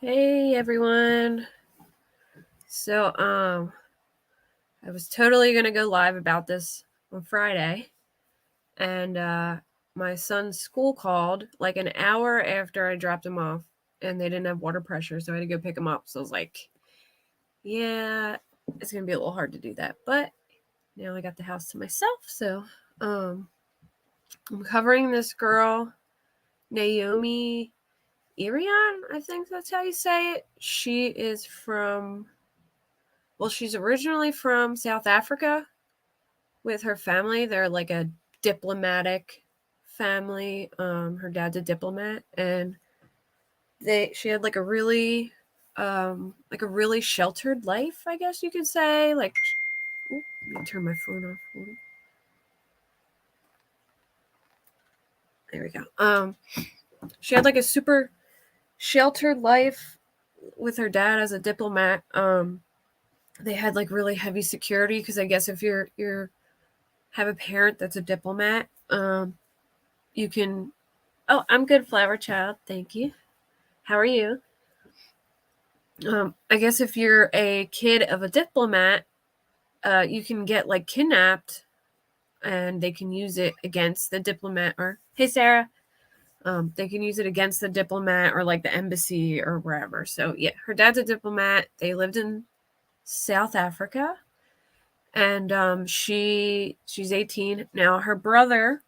Hey everyone. So I was totally going to go live about this on Friday, and my son's school called like an hour after I dropped him off, and they didn't have water pressure, so I had to go pick him up. So I was like, yeah, it's going to be a little hard to do that. But now I got the house to myself, so I'm covering this girl, Naomi Irion, I think that's how you say it. She is she's originally from South Africa with her family. They're like a diplomatic family. Her dad's a diplomat, and she had like a really sheltered life, I guess you could say. Like, let me turn my phone off. Hold on. There we go. She had like a super sheltered life with her dad as a diplomat. They had like really heavy security because I guess if you're have a parent that's a diplomat, you can. Oh, I'm good, Flower Child. Thank you. How are you? I guess if you're a kid of a diplomat, you can get like kidnapped, and they can use it against the diplomat. Or hey, Sarah. They can use it against the diplomat or like the embassy or wherever. So yeah, her dad's a diplomat. They lived in South Africa, and she's 18 now. Her brother,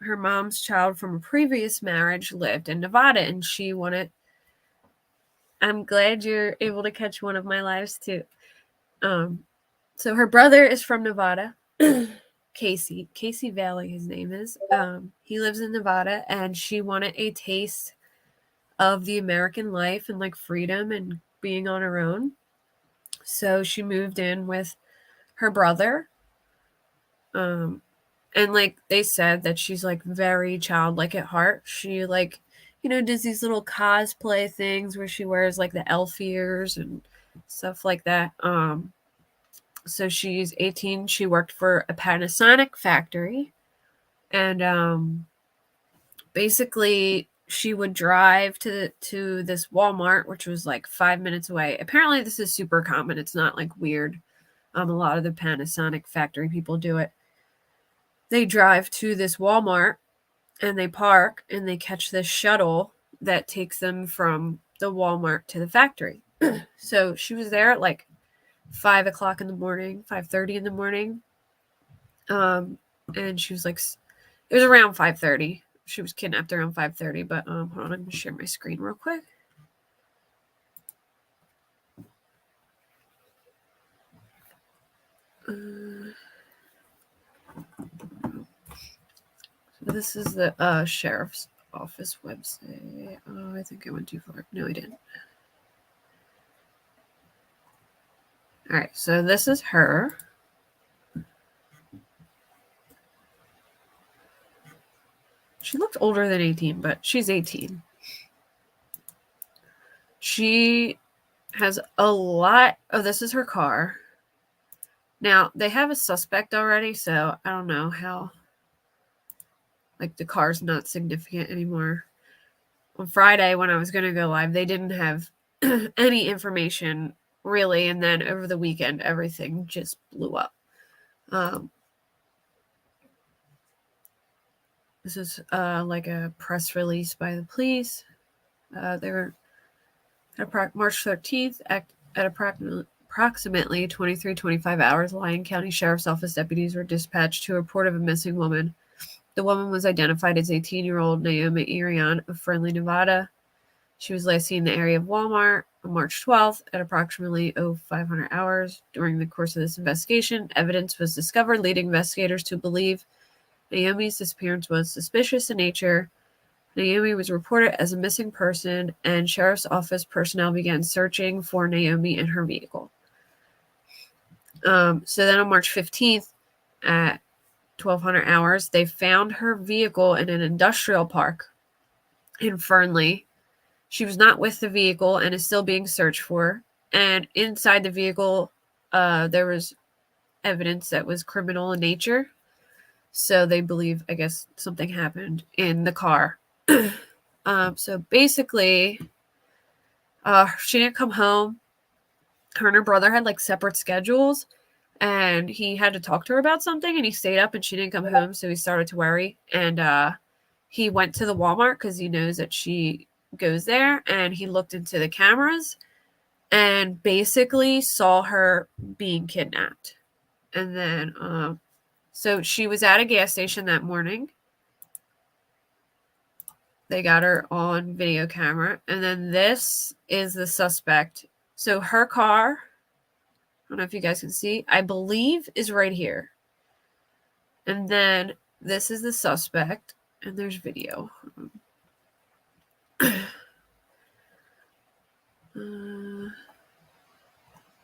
her mom's child from a previous marriage, lived in Nevada, and she wanted. I'm glad you're able to catch one of my lives too. So her brother is from Nevada. Casey Valley, his name is. He lives in Nevada, and she wanted a taste of the American life and like freedom and being on her own. So she moved in with her brother. And like they said that she's like very childlike at heart. She like, does these little cosplay things where she wears like the elf ears and stuff like that. So she's 18. She worked for a Panasonic factory, and basically she would drive to this Walmart, which was like 5 minutes away. Apparently, this is super common. It's not like weird. A lot of the Panasonic factory people do it. They drive to this Walmart and they park and they catch this shuttle that takes them from the Walmart to the factory. So she was there at like 5 o'clock in the morning, 5:30 in the morning. And she was like, it was around 5:30. She was kidnapped around 5:30. But hold on, I'm gonna share my screen real quick. So this is the sheriff's office website. Oh, I think I went too far. No, I didn't. All right, so this is her. She looked older than 18, but she's 18. She has a lot. Oh, this is her car. Now, they have a suspect already, so I don't know how, like, the car's not significant anymore. On Friday, when I was going to go live, they didn't have any information, really, and then over the weekend, everything just blew up. This is like a press release by the police. They were at March 13th at approximately 23:25 hours. Lyon County Sheriff's Office deputies were dispatched to a report of a missing woman. The woman was identified as 18-year-old Naomi Irion of Friendly, Nevada. She was last seen in the area of Walmart on March 12th at approximately 0500 hours. During the course of this investigation, evidence was discovered leading investigators to believe Naomi's disappearance was suspicious in nature. Naomi was reported as a missing person, and Sheriff's Office personnel began searching for Naomi and her vehicle. So then on March 15th at 1200 hours, they found her vehicle in an industrial park in Fernley. She was not with the vehicle and is still being searched for. And inside the vehicle, there was evidence that was criminal in nature. So they believe, I guess, something happened in the car. So basically, She didn't come home. Her and her brother had like separate schedules, and he had to talk to her about something, and he stayed up and she didn't come home, so he started to worry. And he went to the Walmart because he knows that she goes there, and he looked into the cameras and basically saw her being kidnapped. And then so she was at a gas station that morning. They got her on video camera. And then this is the suspect. So her car, I don't know if you guys can see, I believe is right here. And then this is the suspect. And there's video. Let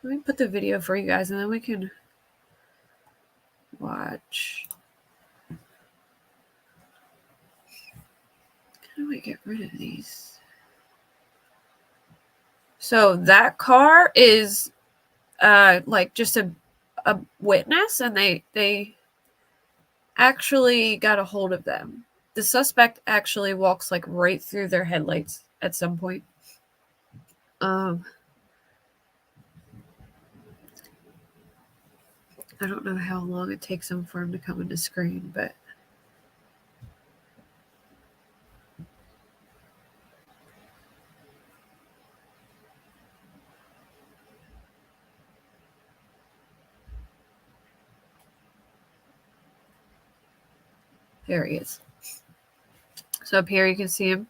me put the video for you guys and then we can watch. How do we get rid of these? So that car is like just a witness, and they actually got a hold of them. The suspect actually walks like right through their headlights at some point. I don't know how long it takes him for him to come into screen, but there he is. So up here you can see him.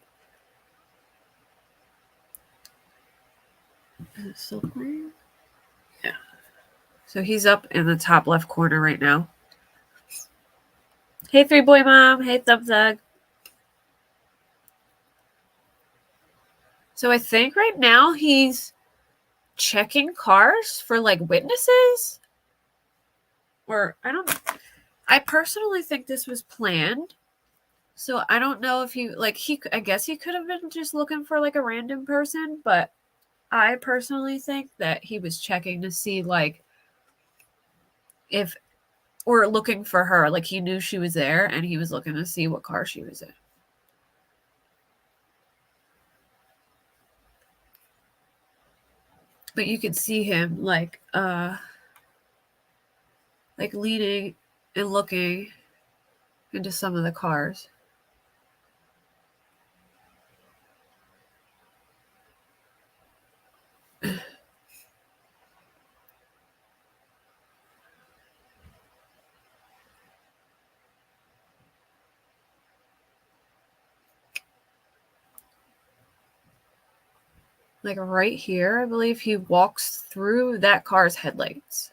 Is it still playing? Yeah. So he's up in the top left corner right now. Hey, 3-Boy Mom. Hey, Thug Thug. So I think right now he's checking cars for like witnesses. Or I personally think this was planned. So I don't know if I guess he could have been just looking for like a random person, but I personally think that he was checking to see like if, or looking for her, like he knew she was there and he was looking to see what car she was in. But you could see him like leaning and looking into some of the cars. Like right here, I believe he walks through that car's headlights.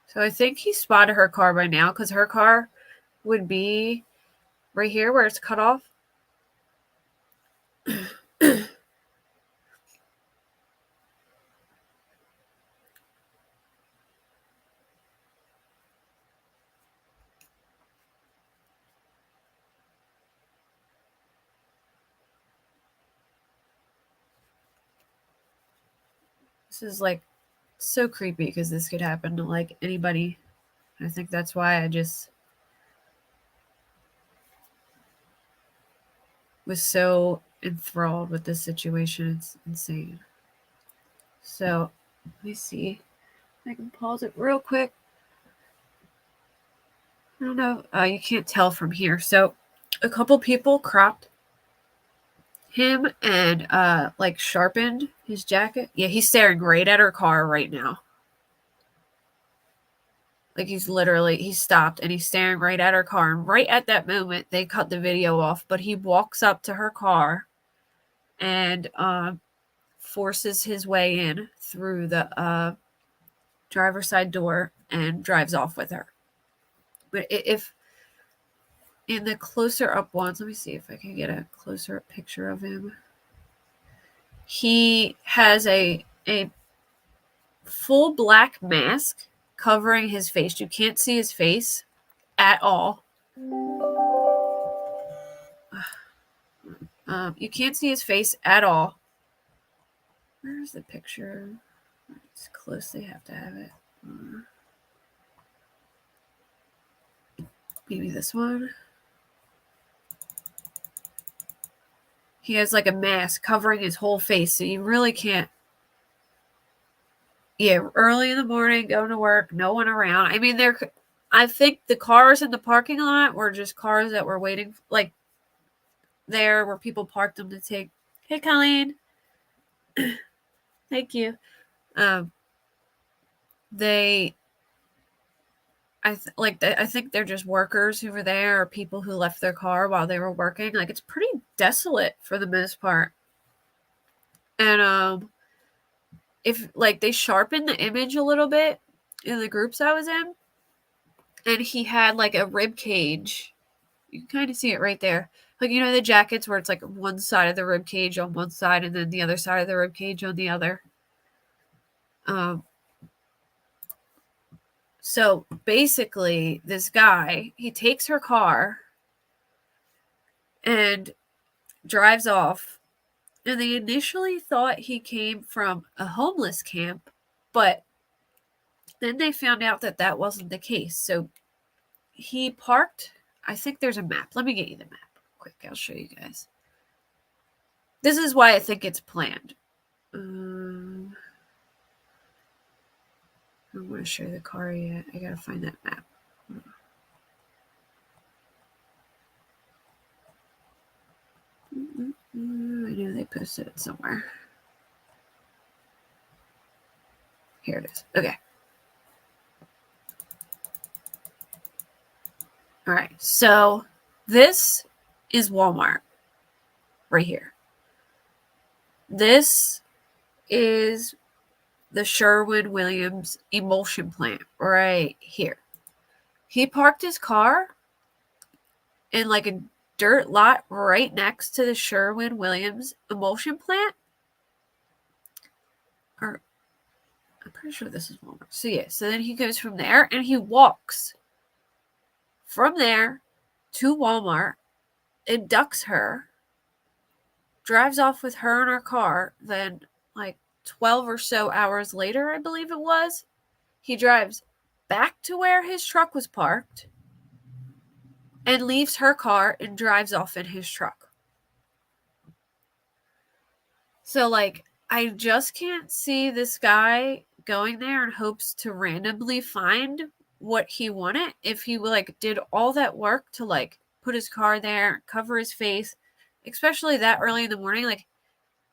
So I think he spotted her car by now because her car would be right here where it's cut off. This is like so creepy because this could happen to like anybody. I think that's why I just was so enthralled with this situation. It's insane. So let me see. I can pause it real quick. I don't know. You can't tell from here. So a couple people cropped him and like sharpened his jacket. Yeah, he's staring right at her car right now. Like he stopped and he's staring right at her car. And right at that moment, they cut the video off. But he walks up to her car and forces his way in through the driver's side door and drives off with her. But if in the closer up ones, let me see if I can get a closer up picture of him. He has a full black mask covering his face. You can't see his face at all. You can't see his face at all. Where's the picture? It's close. They have to have it. Maybe this one. He has like a mask covering his whole face, so you really can't. Yeah, early in the morning, going to work, no one around. I mean, I think the cars in the parking lot were just cars that were waiting, like there where people parked them to take. Hey, Colleen. Thank you. They, I think they're just workers who were there, or people who left their car while they were working. Like, it's pretty desolate for the most part. And if like they sharpened the image a little bit in the groups I was in, and he had like a rib cage. You can kind of see it right there. Like, you know, the jackets where it's like one side of the rib cage on one side and then the other side of the rib cage on the other. So basically, this guy, he takes her car and drives off. And they initially thought he came from a homeless camp, but then they found out that that wasn't the case. So he parked. I think there's a map. Let me get you the map quick. I'll show you guys. This is why I think it's planned. I don't want to show the car yet. I gotta find that map. I know they posted it somewhere. Here it is. Okay. All right. So this is Walmart right here. This is the Sherwin-Williams emulsion plant right here. He parked his car in like a dirt lot right next to the Sherwin-Williams emulsion plant. Or I'm pretty sure this is Walmart. So yeah, so then he goes from there and he walks from there to Walmart, abducts her, drives off with her in her car. Then, like 12 or so hours later, I believe it was, he drives back to where his truck was parked and leaves her car and drives off in his truck. So, like, I just can't see this guy going there in hopes to randomly find what he wanted if he like did all that work to like put his car there, cover his face, especially that early in the morning. Like,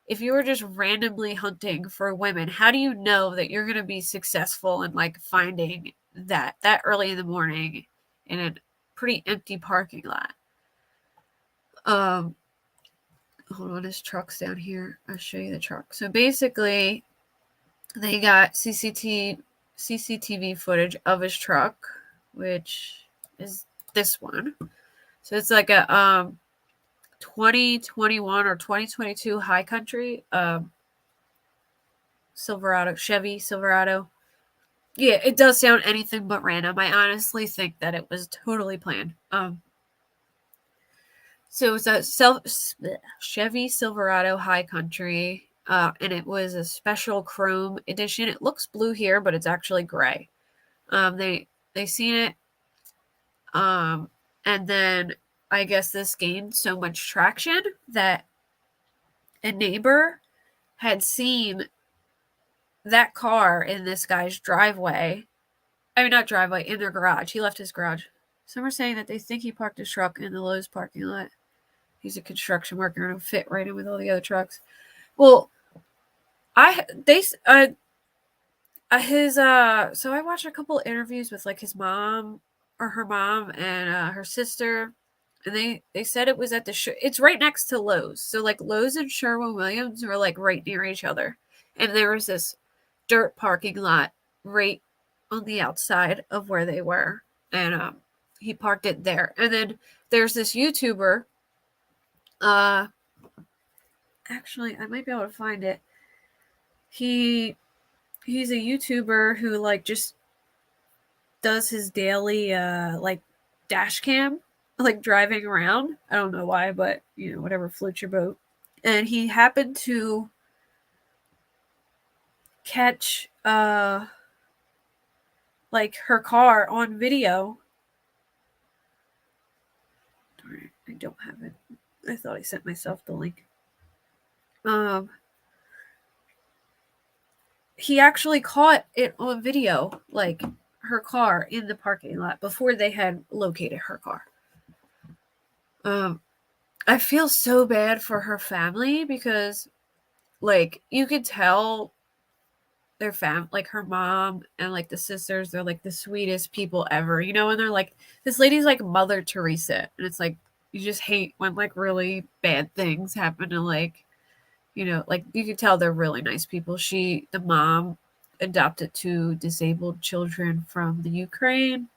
if you were just randomly hunting for women, how do you know that you're going to be successful in like finding that early in the morning in a pretty empty parking lot? Hold on, his truck's down here. I'll show you the truck. So basically, they got CCTV footage of his truck, which is this one. So it's like a 2021 or 2022 High Country Chevy Silverado. Yeah, it does sound anything but random. I honestly think that it was totally planned. So it's a Chevy Silverado High Country, and it was a special chrome edition. It looks blue here, but it's actually gray. They seen it, and then I guess this gained so much traction that a neighbor had seen that car in this guy's driveway. I mean, not driveway, in their garage. He left his garage. Some are saying that they think he parked his truck in the Lowe's parking lot. He's a construction worker and it'll fit right in with all the other trucks. Well, so I watched a couple interviews with like his mom or her mom and her sister, and they said it was at it's right next to Lowe's. So like Lowe's and Sherwin-Williams were like right near each other, and there was this dirt parking lot right on the outside of where they were, and he parked it there. And then there's this YouTuber. Actually, I might be able to find it. He's a YouTuber who like just does his daily like dash cam like driving around. I don't know why, but whatever floats your boat. And he happened to catch like her car on video. Darn it, I don't have it. I thought I sent myself the link. He actually caught it on video, like her car in the parking lot before they had located her car. I feel so bad for her family because, like, you could tell their like her mom and like the sisters, they're like the sweetest people ever, and they're like, this lady's like Mother Teresa, and it's like you just hate when like really bad things happen to like, like you could tell they're really nice people. The mom adopted 2 disabled children from the Ukraine.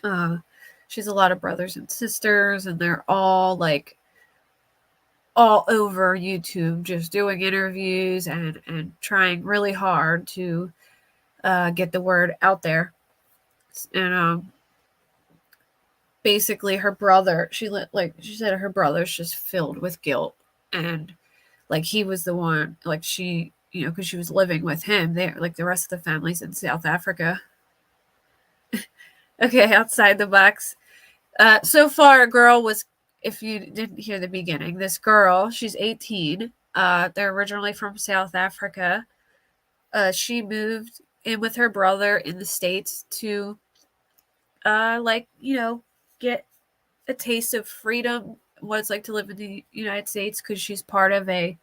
She has a lot of brothers and sisters, and they're all like all over YouTube just doing interviews and trying really hard to get the word out there. And basically her brother, she said her brother's just filled with guilt, and like he was the one, like she, because she was living with him there, like the rest of the family's in South Africa. Okay, outside the box. So far, a girl was, if you didn't hear the beginning, this girl, she's 18. They're originally from South Africa. She moved in with her brother in the States to, get a taste of freedom, what it's like to live in the United States, because she's part of a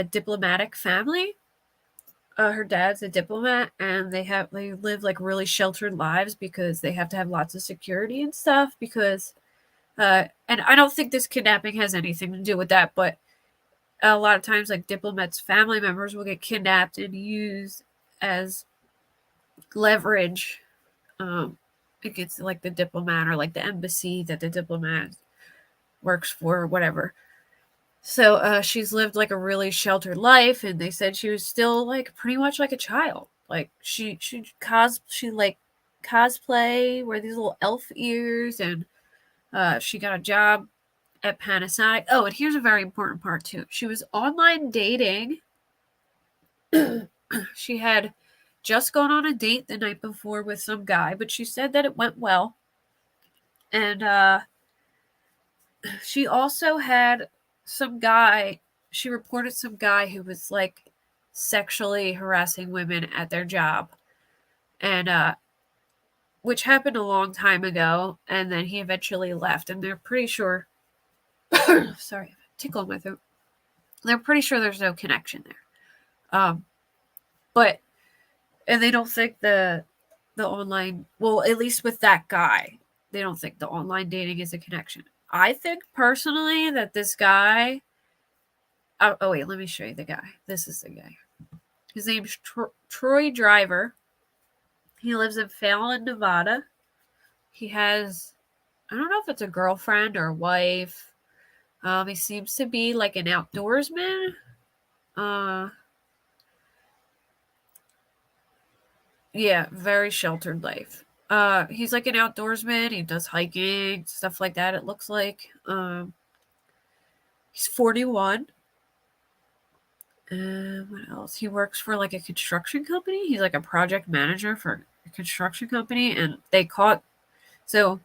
diplomatic family. Her dad's a diplomat, and they live like really sheltered lives because they have to have lots of security and stuff. Because, and I don't think this kidnapping has anything to do with that, but a lot of times, like diplomats' family members will get kidnapped and used as leverage against like the diplomat or like the embassy that the diplomat works for, or whatever. So she's lived like a really sheltered life, and they said she was still like pretty much like a child. Like she like cosplay, wear these little elf ears, and she got a job at Panasonic. Oh, and here's a very important part too. She was online dating. She had just gone on a date the night before with some guy, but she said that it went well. And she also had some guy, she reported some guy who was like sexually harassing women at their job. And which happened a long time ago, and then he eventually left, and they're pretty sure sorry, tickle in my throat. They're pretty sure there's no connection there. But and they don't think the online, well, at least with that guy, they don't think the online dating is a connection. I think personally that this guy, oh wait, let me show you the guy. This is the guy. His name's Troy Driver. He lives in Fallon, Nevada. He has, I don't know if it's a girlfriend or a wife. He seems to be like an outdoorsman. Yeah, very sheltered life. He's like an outdoorsman. He does hiking, stuff like that, it looks like. He's 41. What else? He works for like a construction company. He's like a project manager for a construction company, and they caught. So,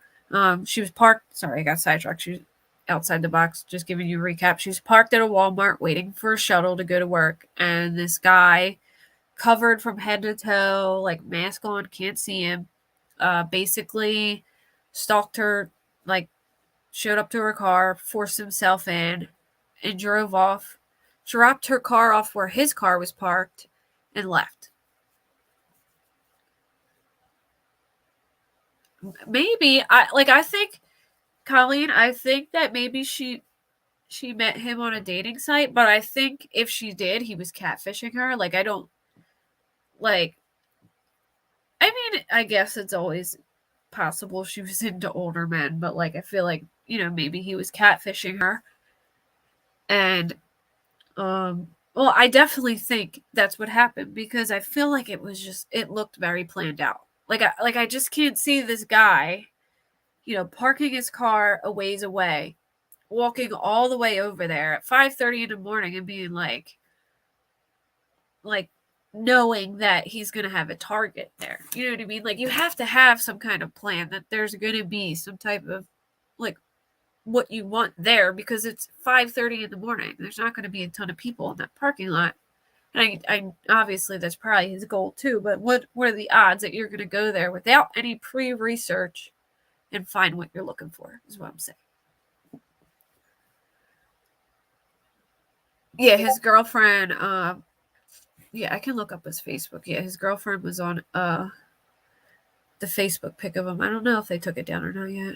she was parked. Sorry, I got sidetracked. She was outside the box. Just giving you a recap. She was parked at a Walmart waiting for a shuttle to go to work, and this guy, covered from head to toe, like mask on, can't see him, basically stalked her, like showed up to her car, forced himself in, and drove off, dropped her car off where his car was parked, and left. Maybe I think, Colleen, I think that maybe she met him on a dating site, but I think if she did, he was catfishing her. Like I don't like I mean, I guess it's always possible she was into older men, but like I feel like, maybe he was catfishing her. And well, I definitely think that's what happened, because I feel like it looked very planned out. Like I just can't see this guy. parking his car a ways away, walking all the way over there at 5:30 in the morning and being like knowing that he's going to have a target there. You know what I mean? Like, you have to have some kind of plan that there's going to be some type of like what you want there, because it's 5:30 in the morning. There's not going to be a ton of people in that parking lot. And I obviously that's probably his goal too, but what are the odds that you're going to go there without any pre-research and find what you're looking for, is what I'm saying. Yeah, his girlfriend, yeah, I can look up his Facebook. Yeah, his girlfriend was on the Facebook pic of him. I don't know if they took it down or not yet.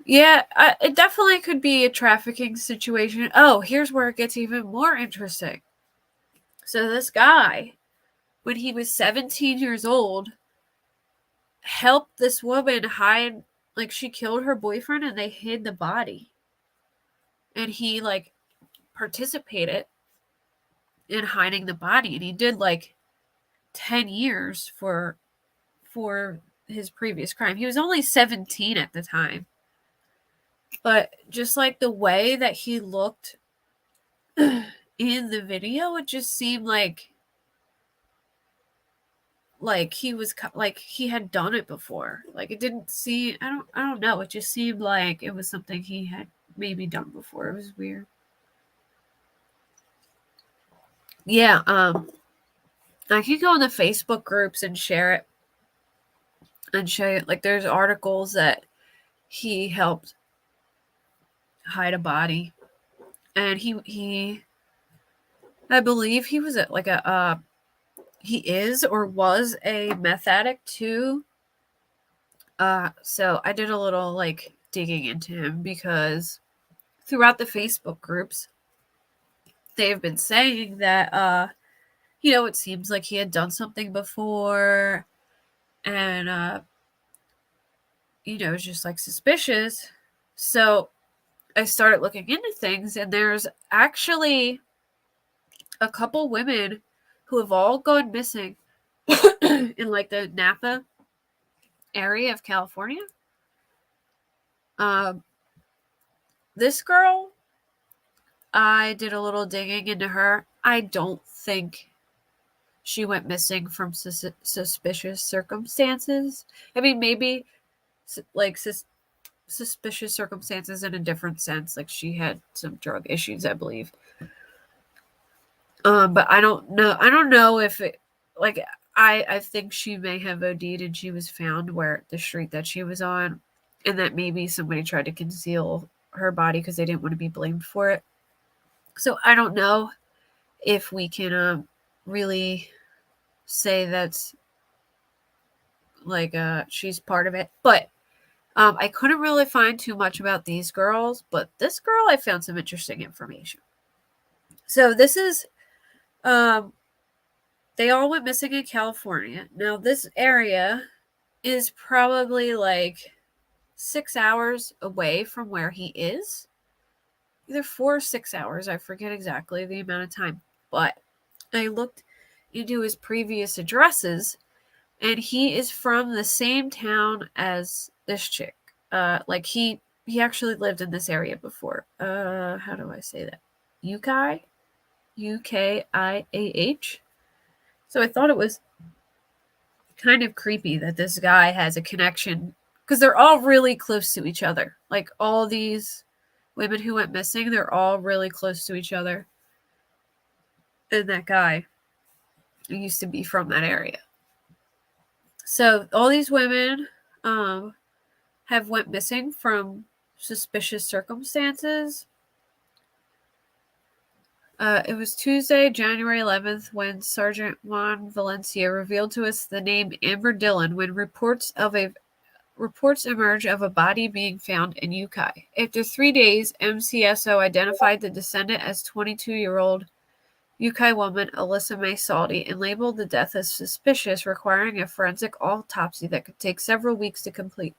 Yeah, it definitely could be a trafficking situation. Oh, here's where it gets even more interesting. So this guy, when he was 17 years old, helped this woman hide, like, she killed her boyfriend and they hid the body. And he, like, participated in hiding the body, and he did, like, 10 years for his previous crime. He was only 17 at the time. But just like the way that he looked in the video, it just seemed like he was like he had done it before. Like, it didn't seem, I don't know, it just seemed like it was something he had maybe done before. It was weird. Yeah, I can go in the Facebook groups and share it and show you, like, there's articles that he helped hide a body, and he I believe he was like he is or was a meth addict too. So I did a little, like, digging into him, because throughout the Facebook groups they've been saying that it seems like he had done something before, and it's just, like, suspicious. So I started looking into things, and there's actually a couple women who have all gone missing in, like, the Napa area of California. This girl, I did a little digging into her. I don't think she went missing from suspicious circumstances. I mean, maybe like suspicious circumstances in a different sense. Like, she had some drug issues, I believe. But I don't know. I don't know if it, like, I think she may have OD'd and she was found where the street that she was on, and that maybe somebody tried to conceal her body because they didn't want to be blamed for it. So I don't know if we can really say that's like she's part of it, but I couldn't really find too much about these girls, but this girl, I found some interesting information. So this is they all went missing in California. Now, this area is probably like 6 hours away from where he is. Either 4 or 6 hours. I forget exactly the amount of time. But I looked into his previous addresses, and he is from the same town as this chick. Like, he actually lived in this area before. How do I say that? Ukiah? Ukiah. So I thought it was kind of creepy that this guy has a connection, because they're all really close to each other. Like, all these women who went missing, they're all really close to each other. And that guy used to be from that area. So all these women have went missing from suspicious circumstances. It was Tuesday, January 11th, when Sergeant Juan Valencia revealed to us the name Amber Dillon when reports emerged of a body being found in Ukiah. After 3 days, MCSO identified the descendant as 22-year-old Ukiah woman Alyssa May Salty and labeled the death as suspicious, requiring a forensic autopsy that could take several weeks to complete.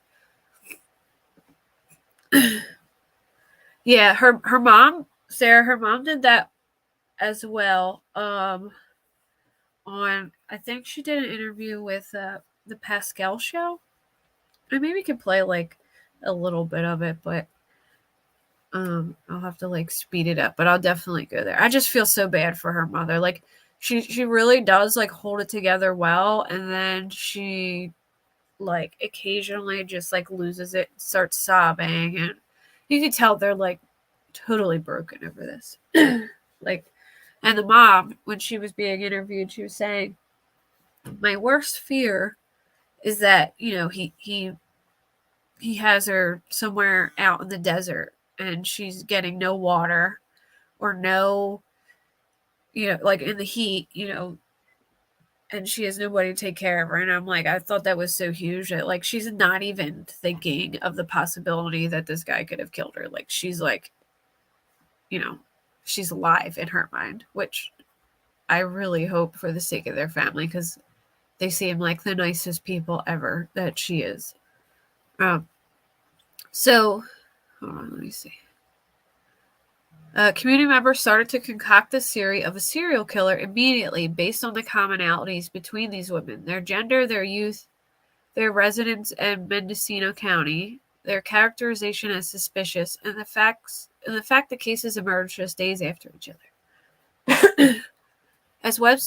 Yeah, her mom, Sarah, her mom did that as well. On, I think she did an interview with the Pascal show. I maybe could play like a little bit of it, but I'll have to like speed it up, but I'll definitely go there. I just feel so bad for her mother. Like she really does like hold it together well, and then she like occasionally just like loses it, starts sobbing, and you can tell they're like totally broken over this. Like, and the mom, when she was being interviewed, she was saying, "My worst fear is that he has her somewhere out in the desert, and she's getting no water or no, like in the heat, and she has nobody to take care of her." And I'm like, I thought that was so huge that like she's not even thinking of the possibility that this guy could have killed her. Like she's like, she's alive in her mind, which I really hope for the sake of their family, because they seem like the nicest people ever that she is. So hold on, let me see. Community members started to concoct the theory of a serial killer immediately based on the commonalities between these women: their gender, their youth, their residence in Mendocino County, their characterization as suspicious, and the fact the cases emerged just days after each other. As web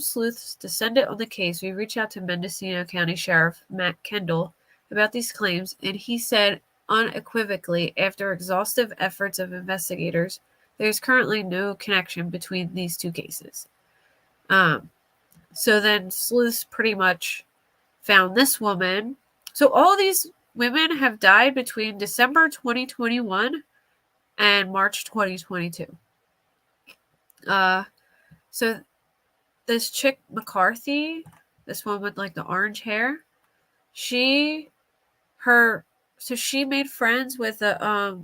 sleuths descended on the case, we reached out to Mendocino County Sheriff Matt Kendall about these claims, and he said unequivocally, after exhaustive efforts of investigators, there is currently no connection between these two cases. So then sleuths pretty much found this woman. So all these women have died between December 2021 and March 2022. So this chick McCarthy, this one with like the orange hair, she made friends with a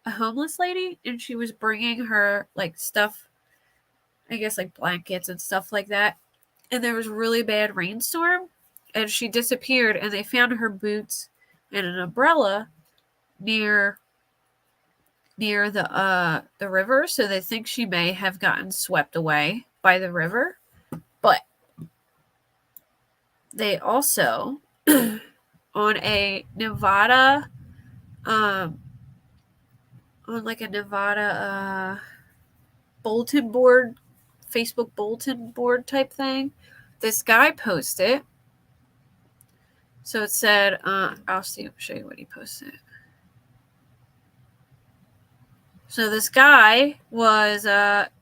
a homeless lady, and she was bringing her like stuff, I guess like blankets and stuff like that. And there was a really bad rainstorm, and she disappeared, and they found her boots and an umbrella near the river, so they think she may have gotten swept away by the river. But they also on a Nevada bulletin board, Facebook bulletin board type thing, this guy posted. So it said, I'll show you what he posted. So this guy was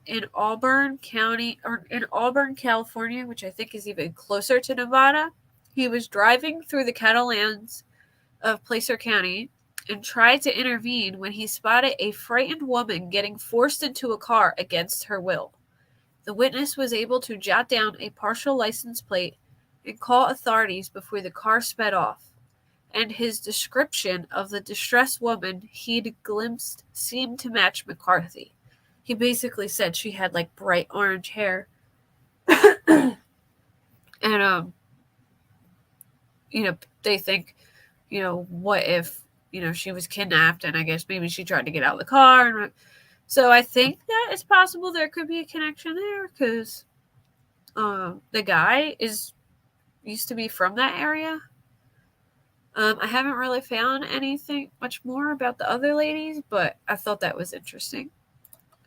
in Auburn County, or in Auburn, California, which I think is even closer to Nevada. He was driving through the Catalans of Placer County and tried to intervene when he spotted a frightened woman getting forced into a car against her will. The witness was able to jot down a partial license plate and call authorities before the car sped off, and his description of the distressed woman he'd glimpsed seemed to match McCarthy. He basically said she had like bright orange hair. And they think, what if, she was kidnapped, and I guess maybe she tried to get out of the car. And so I think that it's possible there could be a connection there, because the guy used to be from that area. I haven't really found anything much more about the other ladies, but I thought that was interesting.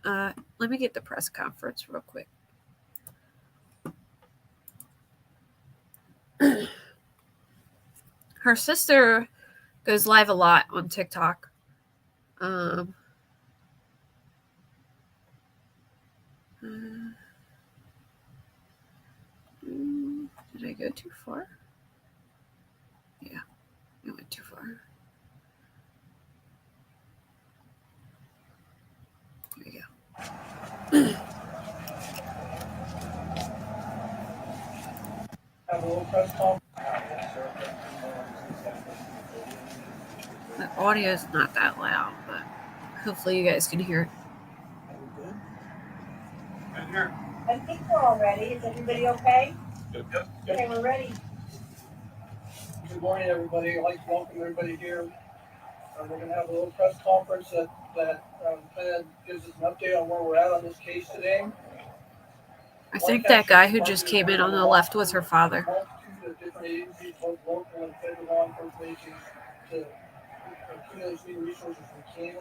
Let me get the press conference real quick. Her sister goes live a lot on TikTok. Did I go too far? Yeah, I went too far. Here we go. Have a little press conference. The audio is not that loud, but hopefully you guys can hear it. I think we're all ready. Is everybody okay? Yep. Okay, we're ready. Good morning, everybody. I'd like to welcome everybody here. We're going to have a little press conference that kind of gives us an update on where we're at on this case today. I think that guy who just came in on the left was her father. Multitude with different agencies, both local and federal law enforcement agencies, to accumulate as many resources as we can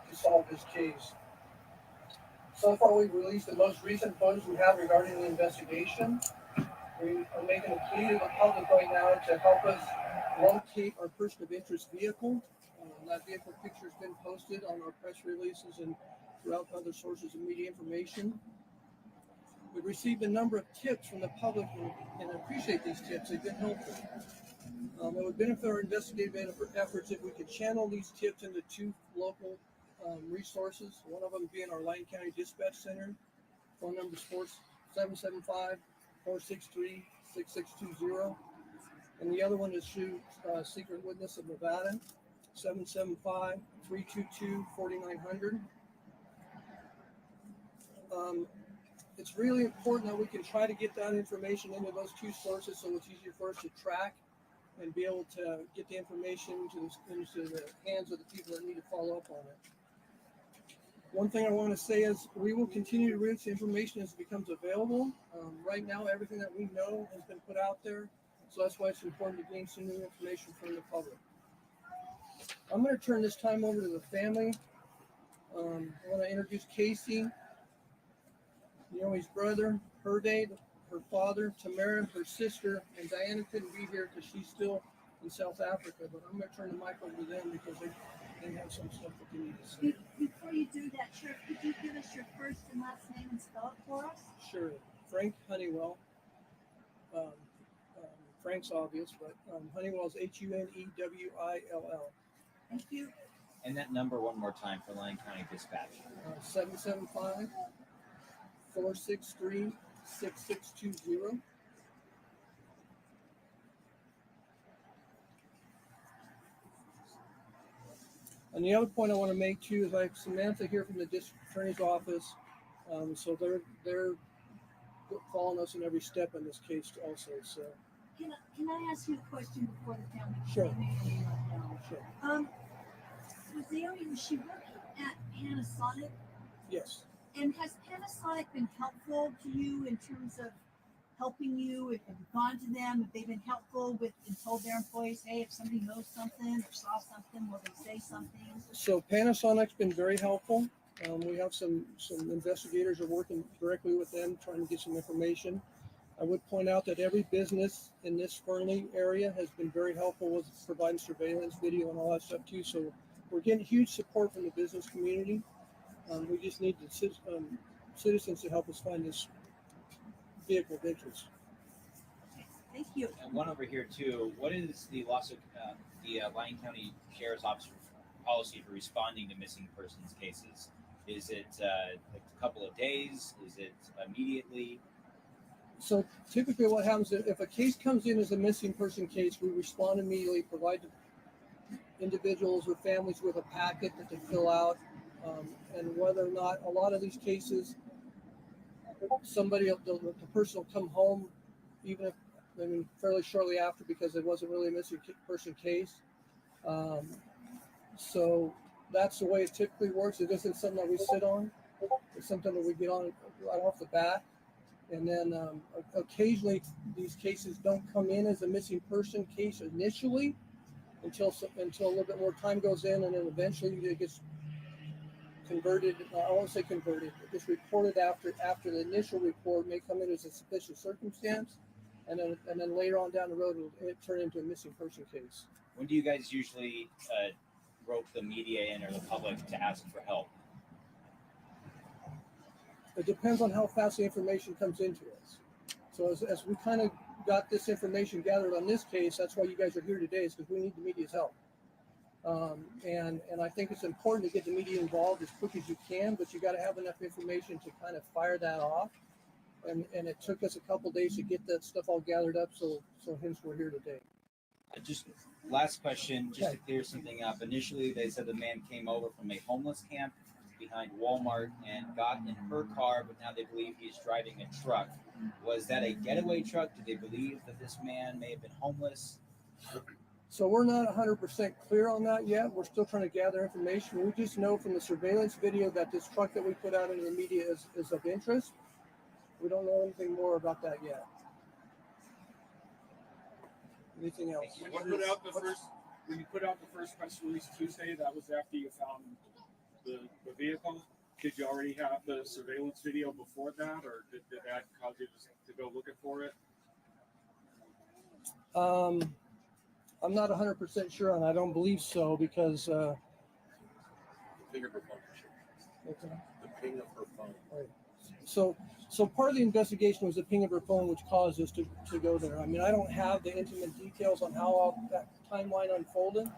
to solve this case. So far, we've released the most recent footage we have regarding the investigation. We are making a plea to the public right now to help us locate our person of interest vehicle. That vehicle picture has been posted on our press releases and throughout other sources of media information. We've received a number of tips from the public and I appreciate these tips. They've been helpful. It would benefit our investigative efforts if we could channel these tips into two local resources. One of them being our Lyon County Dispatch Center. Phone number is 775-463-6620. And the other one is through Secret Witness of Nevada, 775-322-4900. It's really important that we can try to get that information into those two sources so it's easier for us to track and be able to get the information into the hands of the people that need to follow up on it. One thing I want to say is we will continue to release information as it becomes available. Right now, everything that we know has been put out there, so that's why it's important to gain some new information from the public. I'm going to turn this time over to the family. I want to introduce Casey, Naomi's brother, Herday, her father, Tamara, her sister, and Diana couldn't be here because she's still in South Africa, but I'm going to turn the mic over to them because they have some stuff that they need to say. Before you do that, Sheriff, could you give us your first and last name and spell it for us? Sure. Frank Honeywell. Frank's obvious, but Honeywell is Hunewell. Thank you. And that number one more time for Lyon County Dispatch. 775-463-6620. And the other point I want to make too is I have Samantha here from the district attorney's office, so they're following us in every step in this case also. So Can I ask you a question before the family? Sure. Sure. Was she working at Panasonic? Yes. And has Panasonic been helpful to you in terms of helping you? If you've gone to them, if they've been helpful with and told their employees, hey, if somebody knows something or saw something, will they say something? So Panasonic's been very helpful. We have some investigators are working directly with them, trying to get some information. I would point out that every business in this Fernley area has been very helpful with providing surveillance video and all that stuff too. So we're getting huge support from the business community. We just need the citizens to help us find this vehicle of interest. Thank you. And one over here too. What is the Lyon County Sheriff's Office policy for responding to missing persons cases? Is it a couple of days? Is it immediately? So typically what happens if a case comes in as a missing person case, we respond immediately, provide individuals or families with a packet that they fill out. And whether or not a lot of these cases, the person will come home, even if, fairly shortly after because it wasn't really a missing person case. So that's the way it typically works. It isn't something that we sit on. It's something that we get on right off the bat. And then occasionally these cases don't come in as a missing person case initially until a little bit more time goes in, and then eventually it gets converted. I won't say converted. It gets reported after the initial report may come in as a sufficient circumstance, and then later on down the road it'll turn into a missing person case. When do you guys usually rope the media in or the public to ask for help? It depends on how fast the information comes into us. So as we kind of got this information gathered on this case, that's why you guys are here today, is because we need the media's help. And I think it's important to get the media involved as quick as you can, but you got to have enough information to kind of fire that off. And it took us a couple days to get that stuff all gathered up, so hence we're here today. Just last question, just to clear something up. Initially, they said the man came over from a homeless camp behind Walmart and got in her car, but now they believe he's driving a truck. Was that a getaway truck? Did they believe that this man may have been homeless? So we're not 100% clear on that yet. We're still trying to gather information. We just know from the surveillance video that this truck that we put out into the media is of interest. We don't know anything more about that yet. Anything else? When you put out the first press release Tuesday, that was after you found the vehicle. Did you already have the surveillance video before that, or did that cause you to go looking for it? I'm not 100% sure, and I don't believe so because The ping of her phone. okay. The ping of her phone. Right. So part of the investigation was the ping of her phone, which caused us to go there. I mean, I don't have the intimate details on how all that timeline unfolded.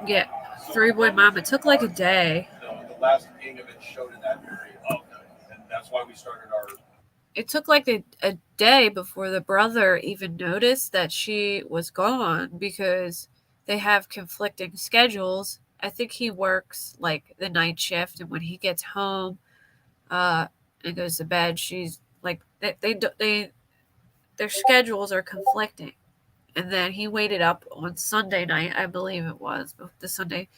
Yeah, three-boy mom. It took like a day. No, the last ping of it showed in that area. Oh, and that's why we started our. It took like a day before the brother even noticed that she was gone because they have conflicting schedules. I think he works like the night shift, and when he gets home and goes to bed, she's like their schedules are conflicting. And then he waited up on Sunday night, I believe it was the Sunday.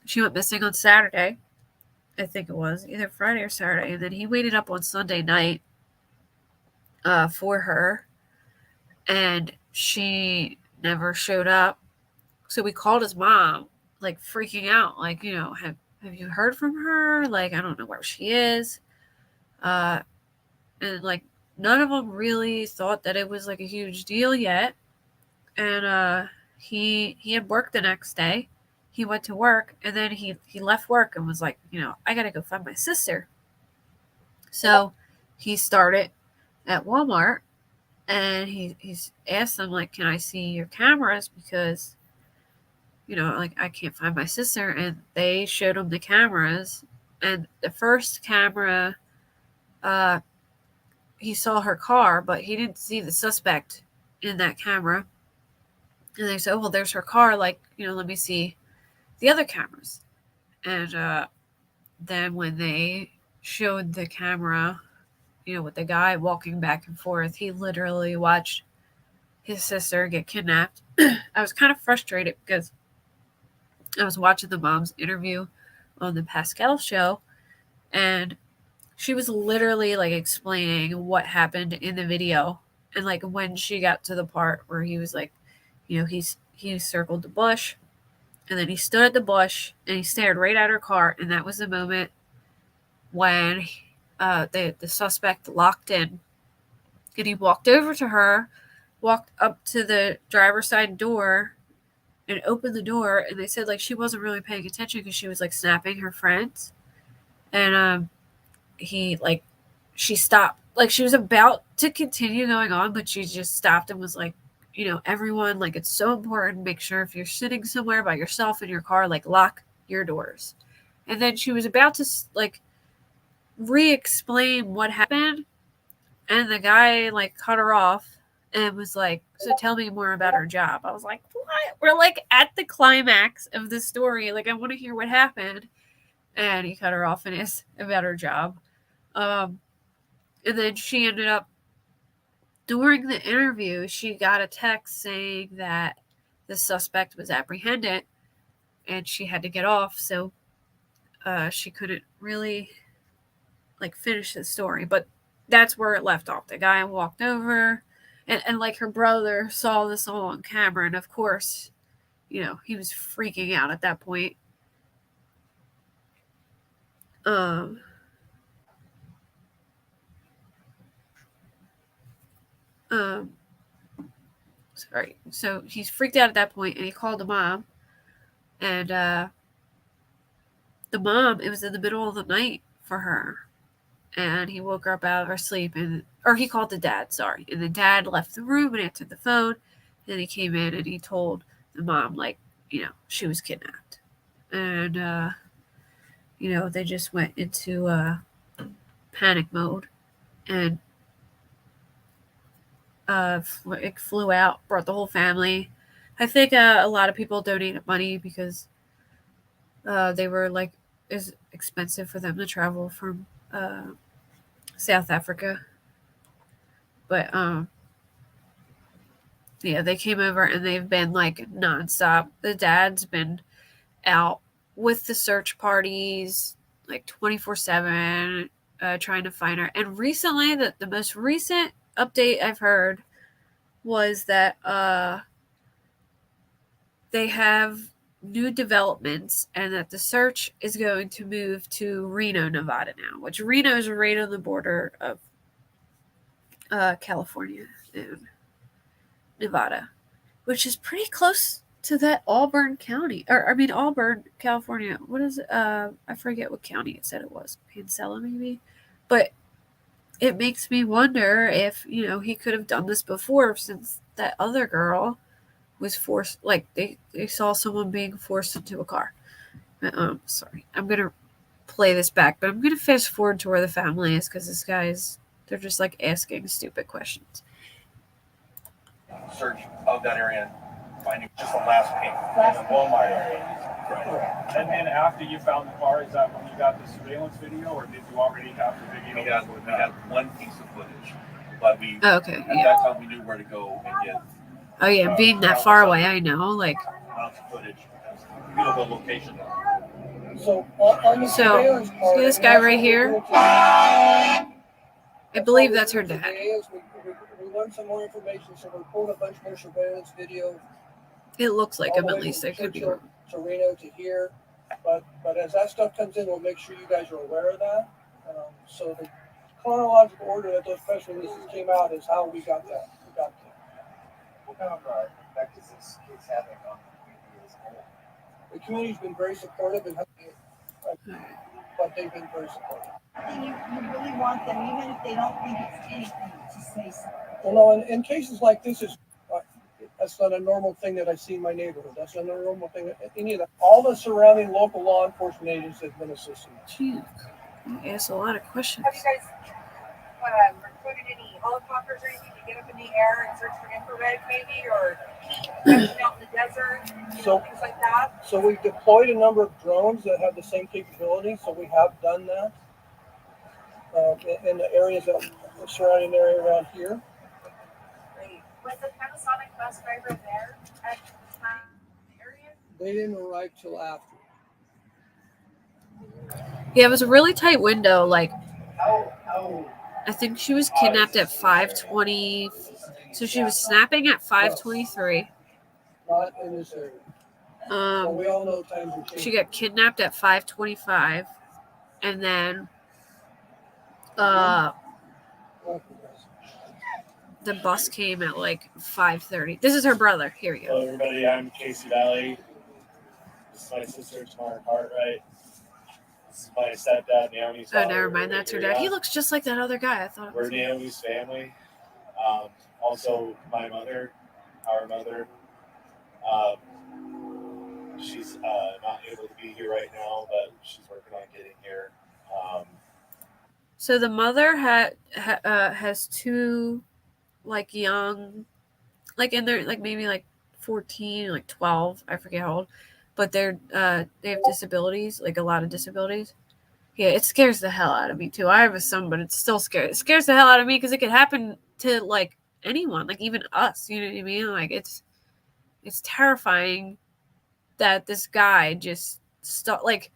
She went missing on Saturday. I think it was either Friday or Saturday, and then he waited up on Sunday night for her, and she never showed up. So we called his mom, like freaking out, like, have you heard from her? Like, I don't know where she is. And like none of them really thought that it was like a huge deal yet. And he had work the next day. He went to work, and then he left work and was like, I gotta go find my sister. So he started at Walmart, and he's asked them, like, can I see your cameras, because like, I can't find my sister. And they showed him the cameras, and the first camera, he saw her car, but he didn't see the suspect in that camera. And they said, oh, well, there's her car, like, let me see the other cameras. And then when they showed the camera, with the guy walking back and forth, he literally watched his sister get kidnapped. I was kind of frustrated because I was watching the mom's interview on the Pascal show, and she was literally like explaining what happened in the video. And like when she got to the part where he was like, he circled the bush, and then he stood at the bush and he stared right at her car, and that was the moment when the suspect locked in. And he walked over to her, walked up to the driver's side door, and opened the door. And they said like she wasn't really paying attention because she was like snapping her friends. And she stopped. Like she was about to continue going on, but she just stopped and was like, everyone, like, it's so important. Make sure if you're sitting somewhere by yourself in your car, like, lock your doors. And then she was about to like re-explain what happened, and the guy like cut her off and was like, so tell me more about her job. I was like, what? We're like at the climax of the story. Like, I want to hear what happened. And he cut her off and asked about her job. And then she ended up, during the interview, she got a text saying that the suspect was apprehended and she had to get off. So she couldn't really like finish the story, but that's where it left off. The guy walked over, and like her brother saw this all on camera, and of course, he was freaking out at that point. Sorry. So he's freaked out at that point, and he called the mom, and the mom, it was in the middle of the night for her, and he woke her up out of her sleep, or he called the dad, sorry, and the dad left the room and answered the phone. Then he came in and he told the mom, like, she was kidnapped, and they just went into panic mode, and it flew out, brought the whole family. I think a lot of people donated money because they were like, it's expensive for them to travel from South Africa. But yeah, they came over and they've been like nonstop. The dad's been out with the search parties like 24/7, trying to find her. And recently, the most recent update I've heard was that they have new developments and that the search is going to move to Reno, Nevada now, which Reno is right on the border of California and Nevada, which is pretty close to that Auburn County, or I mean Auburn, California. What is it? I forget what county it said it was. Pancella, maybe. But it makes me wonder if he could have done this before, since that other girl was forced. Like they saw someone being forced into a car. Sorry, I'm gonna play this back, but I'm gonna fast forward to where the family is because this guy's. They're just like asking stupid questions. Search of that area and finding just the last pink in the Walmart area. Right. And then after you found the car, is that when you got the surveillance video, or did you already have the video? We had one piece of footage, but we Okay, at that time we knew where to go and get. Oh yeah, being that far away, I know. Like, Lots of footage because we know the location. So on the surveillance part, see this guy right here? I believe that's her dad. We learned some more information, so we pulled a bunch more surveillance video. It looks like him, at least. I could be wrong. To Reno to here, but as that stuff comes in, we'll make sure you guys are aware of that. So the chronological order that those press releases came out is how we got that. What kind of effect is this case having on the community as a whole? The community's been very supportive, and but they've been very supportive. You really want them, even if they don't think it's anything, to say something. Well, no, in cases like this, that's not a normal thing that I see in my neighborhood. That's not a normal thing. Any of that. All the surrounding local law enforcement agents have been assisting. Gee, you asked a lot of questions. Have you guys recruited any helicopters or anything to get up in the air and search for infrared, maybe, or out in the desert, things like that? So we've deployed a number of drones that have the same capability. So we have done that in the areas that surrounding the area around here. Great. Was the Panasonic bus driver there at the time in the area? They didn't arrive till after. Yeah, it was a really tight window. Like, I think she was kidnapped at 5:20. So she was snapping at 5:23. Not in this area. Well, we all know times are changing. She got kidnapped at 5:25, and then the bus came at like 5:30. This is her brother. Here you go. Hello, everybody. I'm Casey Valley. This is my sister, Tamara Cartwright. This is my stepdad, Naomi's Oh, father, never mind. That's her dad. He looks just like that other guy. I thought it We're was Naomi's family. Also, my mother, our mother. She's not able to be here right now, but she's working on getting here. So the mother has two, like, young, like, in their, like, maybe like 14, like 12. I forget how old, but they have disabilities, like a lot of disabilities. Yeah, it scares the hell out of me too. I have a son, but it's still scary. It scares the hell out of me because it could happen to like anyone, like even us. You know what I mean? Like it's terrifying that this guy just like,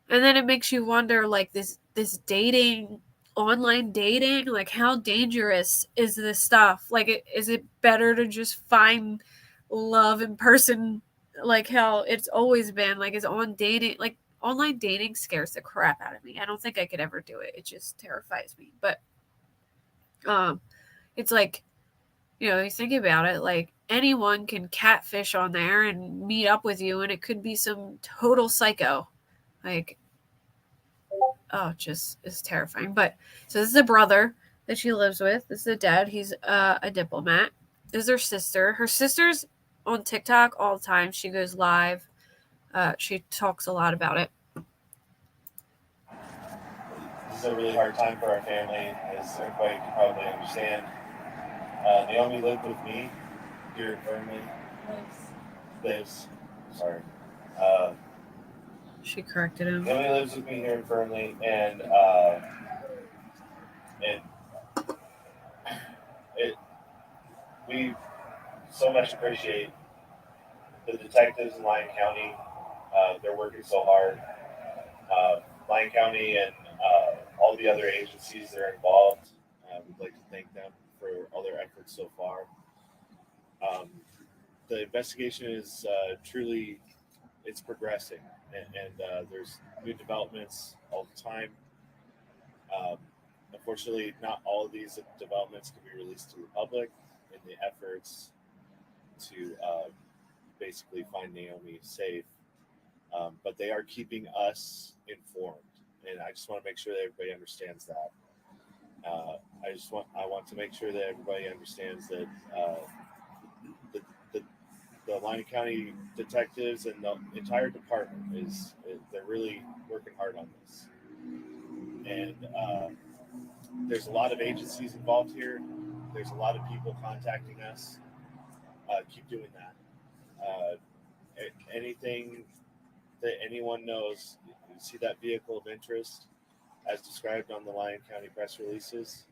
and then it makes you wonder, like this dating, online dating, like how dangerous is this stuff? Like, is it better to just find love in person, like how it's always been? Like, is on dating, like online dating scares the crap out of me. I don't think I could ever do it. It just terrifies me. But it's like, you think about it, like anyone can catfish on there and meet up with you, and it could be some total psycho. Like, oh, just is terrifying. But so this is a brother that she lives with. This is a dad. He's a diplomat. This is her sister. Her sister's on TikTok all the time. She goes live. She talks a lot about it. This is a really hard time for our family, as everybody can probably understand. Naomi lived with me here in Fernley. Lives. Sorry. She corrected him. Naomi lives with me here in Fernley, and we so much appreciate the detectives in Lyon County. They're working so hard. Lyon County and all the other agencies that are involved. We'd like to thank them for all their efforts so far. The investigation is truly, it's progressing, and there's new developments all the time. Um, Unfortunately, not all of these developments can be released to the public in the efforts to basically find Naomi safe. But they are keeping us informed, and I just want to make sure that everybody understands that. I want to make sure that everybody understands that the, the the Lyon County detectives and the entire department they're really working hard on this, and there's a lot of agencies involved here. There's a lot of people contacting us. Keep doing that. Anything that anyone knows, you see that vehicle of interest as described on the Lyon County press releases.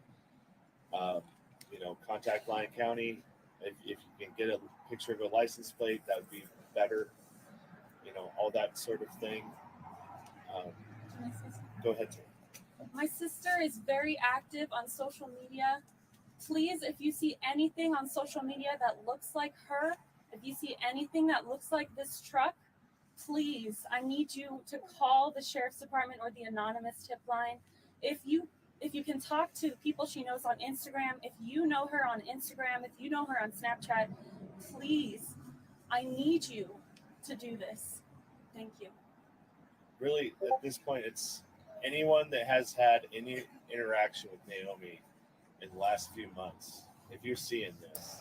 Um, contact Lyon County. If you can get a picture of a license plate, that would be better. All that sort of thing. Um, Go ahead, Tim. My sister is very active on social media. Please, if you see anything on social media that looks like her, if you see anything that looks like this truck, please, I need you to call the sheriff's department or the anonymous tip line. If you can talk to people she knows on Instagram, if you know her on Instagram, if you know her on Snapchat, please, I need you to do this. Thank you. Really, at this point, it's anyone that has had any interaction with Naomi in the last few months. If you're seeing this,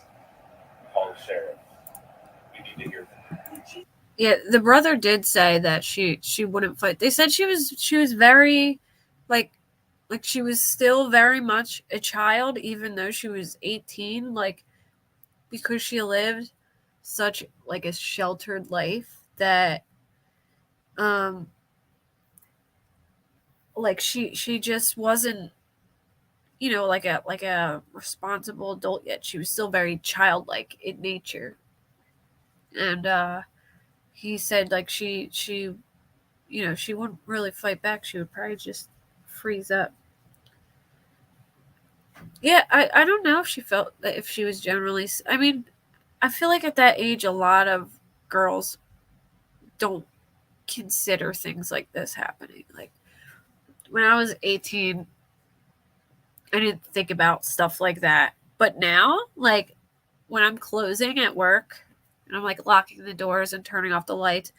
call the sheriff. We need to hear from you. Yeah, the brother did say that she wouldn't fight. They said she was very, like she was still very much a child, even though she was 18. Like, because she lived such like a sheltered life that, like she just wasn't, like a responsible adult yet. She was still very childlike in nature, and he said like she she wouldn't really fight back. She would probably just freeze up. Yeah, I don't know if she felt that, if she was generally. I mean, I feel like at that age, a lot of girls don't consider things like this happening. Like, when I was 18, I didn't think about stuff like that. But now, like, when I'm closing at work and I'm like locking the doors and turning off the lights,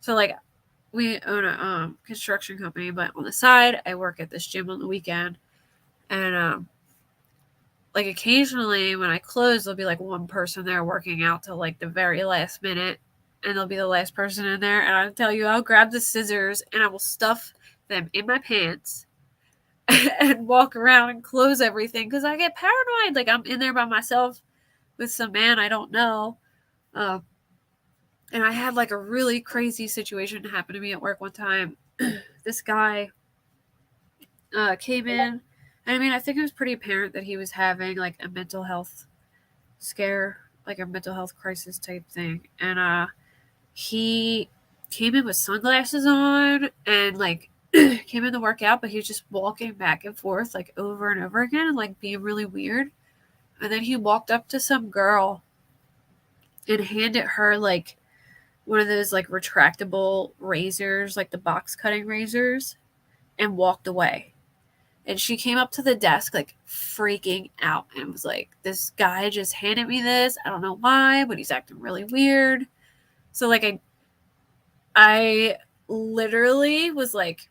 so like we own a construction company, but on the side, I work at this gym on the weekend, and like occasionally when I close, there'll be like one person there working out till like the very last minute, and they'll be the last person in there. And I'll tell you, I'll grab the scissors and I will stuff them in my pants and walk around and close everything because I get paranoid. Like, I'm in there by myself with some man I don't know. And I had like a really crazy situation happen to me at work one time. This guy came in. I mean, I think it was pretty apparent that he was having like a mental health scare, like a mental health crisis type thing. And he came in with sunglasses on and like came in to work out, but he was just walking back and forth like over and over again and like being really weird. And then he walked up to some girl and handed her like one of those like retractable razors, like the box cutting razors, and walked away. And she came up to the desk like freaking out and was like, this guy just handed me this. I don't know why, but he's acting really weird. So like I literally was like,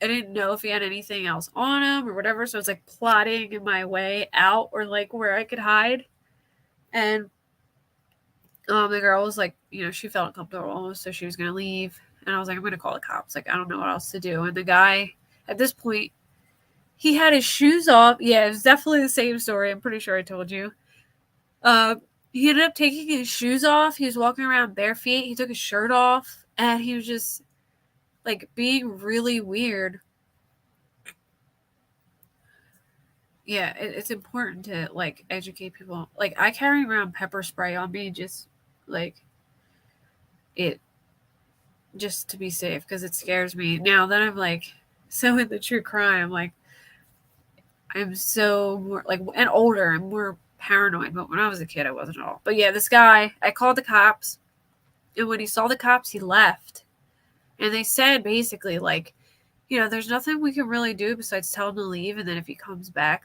I didn't know if he had anything else on him or whatever. So I was like plotting in my way out or like where I could hide. And the girl was like, she felt uncomfortable, so she was going to leave. And I was like, I'm going to call the cops. Like, I don't know what else to do. And the guy, at this point, he had his shoes off. Yeah, it was definitely the same story. I'm pretty sure I told you. He ended up taking his shoes off. He was walking around bare feet. He took his shirt off. And he was just, like, being really weird. Yeah, it's important to, like, educate people. Like, I carry around pepper spray on me just, like, just to be safe because it scares me. Now that I'm, like, so into true crime, like, I'm so more, like, and older and more paranoid, but when I was a kid, I wasn't at all. But yeah, this guy, I called the cops, and when he saw the cops, he left. And they said basically, like, you know, there's nothing we can really do besides tell him to leave, and then if he comes back,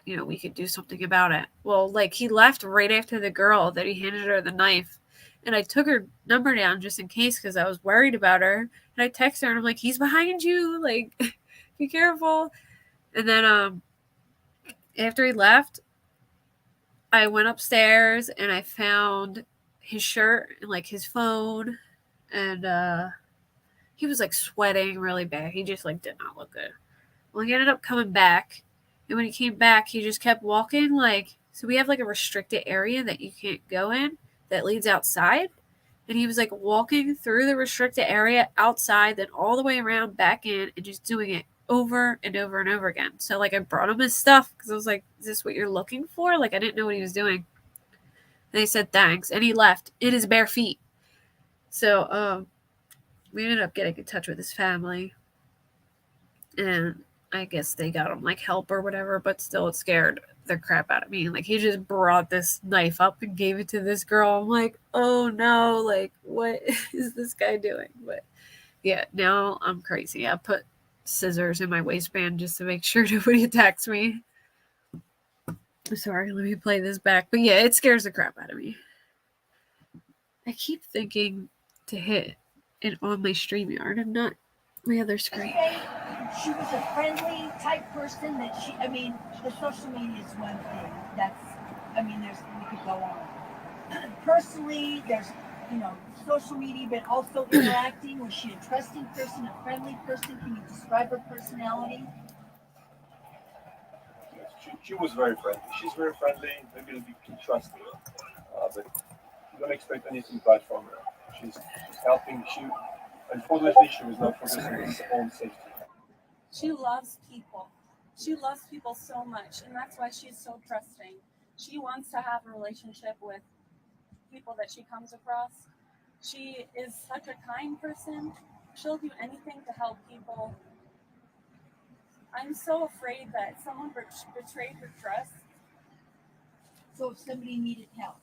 you know, we could do something about it. Well, like, he left right after the girl that he handed her the knife. And I took her number down just in case because I was worried about her. And I texted her and I'm like, he's behind you. Like, be careful. And then after he left, I went upstairs and I found his shirt and like his phone. And he was like sweating really bad. He just like did not look good. Well, he ended up coming back. And when he came back, he just kept walking like, so we have like a restricted area that you can't go in that leads outside. And he was like walking through the restricted area outside, then all the way around back in and just doing it over and over and over again. So like I brought him his stuff because I was like, is this what you're looking for? Like I didn't know what he was doing. And he said thanks. And he left in his bare feet. So we ended up getting in touch with his family. And I guess they got him like help or whatever, but still it scared the crap out of me. Like he just brought this knife up and gave it to this girl. I'm like, oh no, like what is this guy doing? But yeah, now I'm crazy. I put scissors in my waistband just to make sure nobody attacks me. Sorry, let me play this back. But yeah, it scares the crap out of me. I keep thinking to hit it on my StreamYard and not my other screen. She was a friendly type person that she, I mean, the social media is one thing. That's, I mean, we could go on. Personally, there's, you know, social media, but also interacting. Was she a trusting person, a friendly person? Can you describe her personality? She was very friendly. She's very friendly, maybe a bit too trusting. But you don't expect anything bad from her. She's helping. Unfortunately, she was not focusing on her own safety. She loves people. She loves people so much, and that's why she's so trusting. She wants to have a relationship with people that she comes across. She is such a kind person. She'll do anything to help people. I'm so afraid that someone betrayed her trust. So if somebody needed help,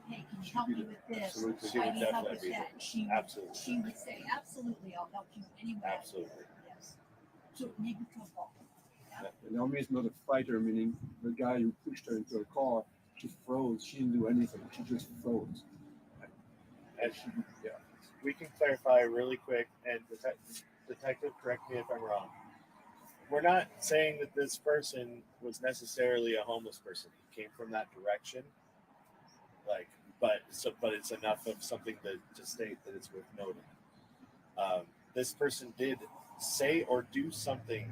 hey, can you help me with this? Absolutely. She I would need help definitely with be that. Absolutely. She would say, absolutely, I'll help you anyway. Absolutely. Yes. So maybe football. Yeah. Naomi is not a fighter, meaning the guy who pushed her into a car, she froze. She didn't do anything. She just froze. And we can clarify really quick, and detective, correct me if I'm wrong. We're not saying that this person was necessarily a homeless person. He came from that direction, but it's enough of something to state that it's worth noting. This person did say or do something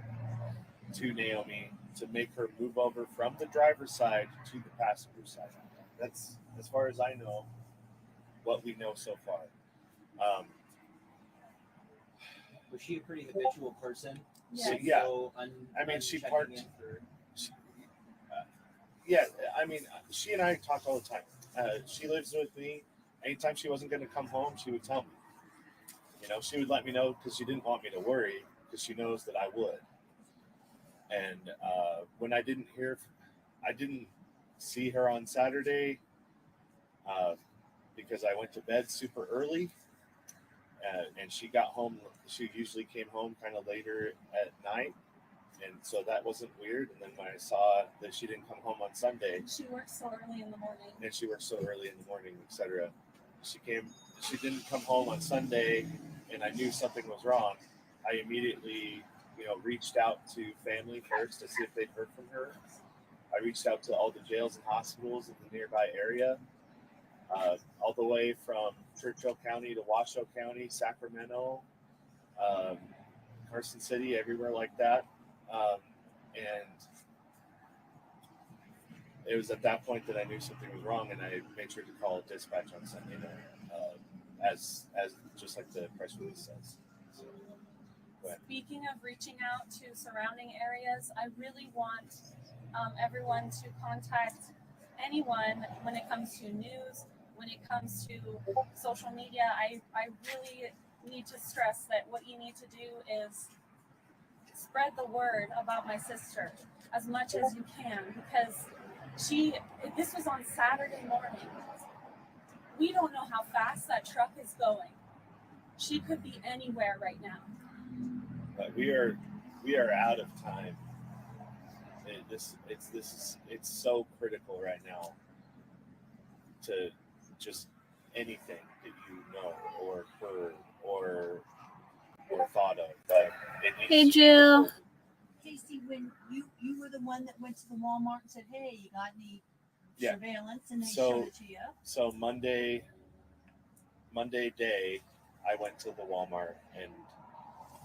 to Naomi to make her move over from the driver's side to the passenger side. That's, as far as I know, what we know so far. Was she a pretty habitual person? Yes. Yeah. So I mean, she checking parked. in for- Yeah, I mean, she and I talk all the time. She lives with me. Anytime she wasn't going to come home, she would tell me. You know, she would let me know because she didn't want me to worry because she knows that I would. And when I didn't see her on Saturday because I went to bed super early. And she got home. She usually came home kind of later at night. And so that wasn't weird. And then when I saw that she didn't come home on Sunday, She works so early in the morning. etc. She didn't come home on Sunday, and I knew something was wrong. I immediately, reached out to family first to see if they'd heard from her. I reached out to all the jails and hospitals in the nearby area, all the way from Churchill County to Washoe County, Sacramento, Carson City, everywhere like that. And it was at that point that I knew something was wrong, and I made sure to call dispatch on Sunday night, as just like the press release says. So, Speaking of reaching out to surrounding areas, I really want everyone to contact anyone when it comes to news, when it comes to social media. I really need to stress that what you need to do is spread the word about my sister. as much as you can, because this was on Saturday morning. We don't know how fast that truck is going. She could be anywhere right now. But we are out of time. It's so critical right now to just anything that you know or heard or thought of. But it needs Hey, to be Jill. reported. Casey, when you were the one that went to the Walmart and said, "Hey, you got any Yeah. surveillance?" and they So- showed it to you. So Monday day, I went to the Walmart and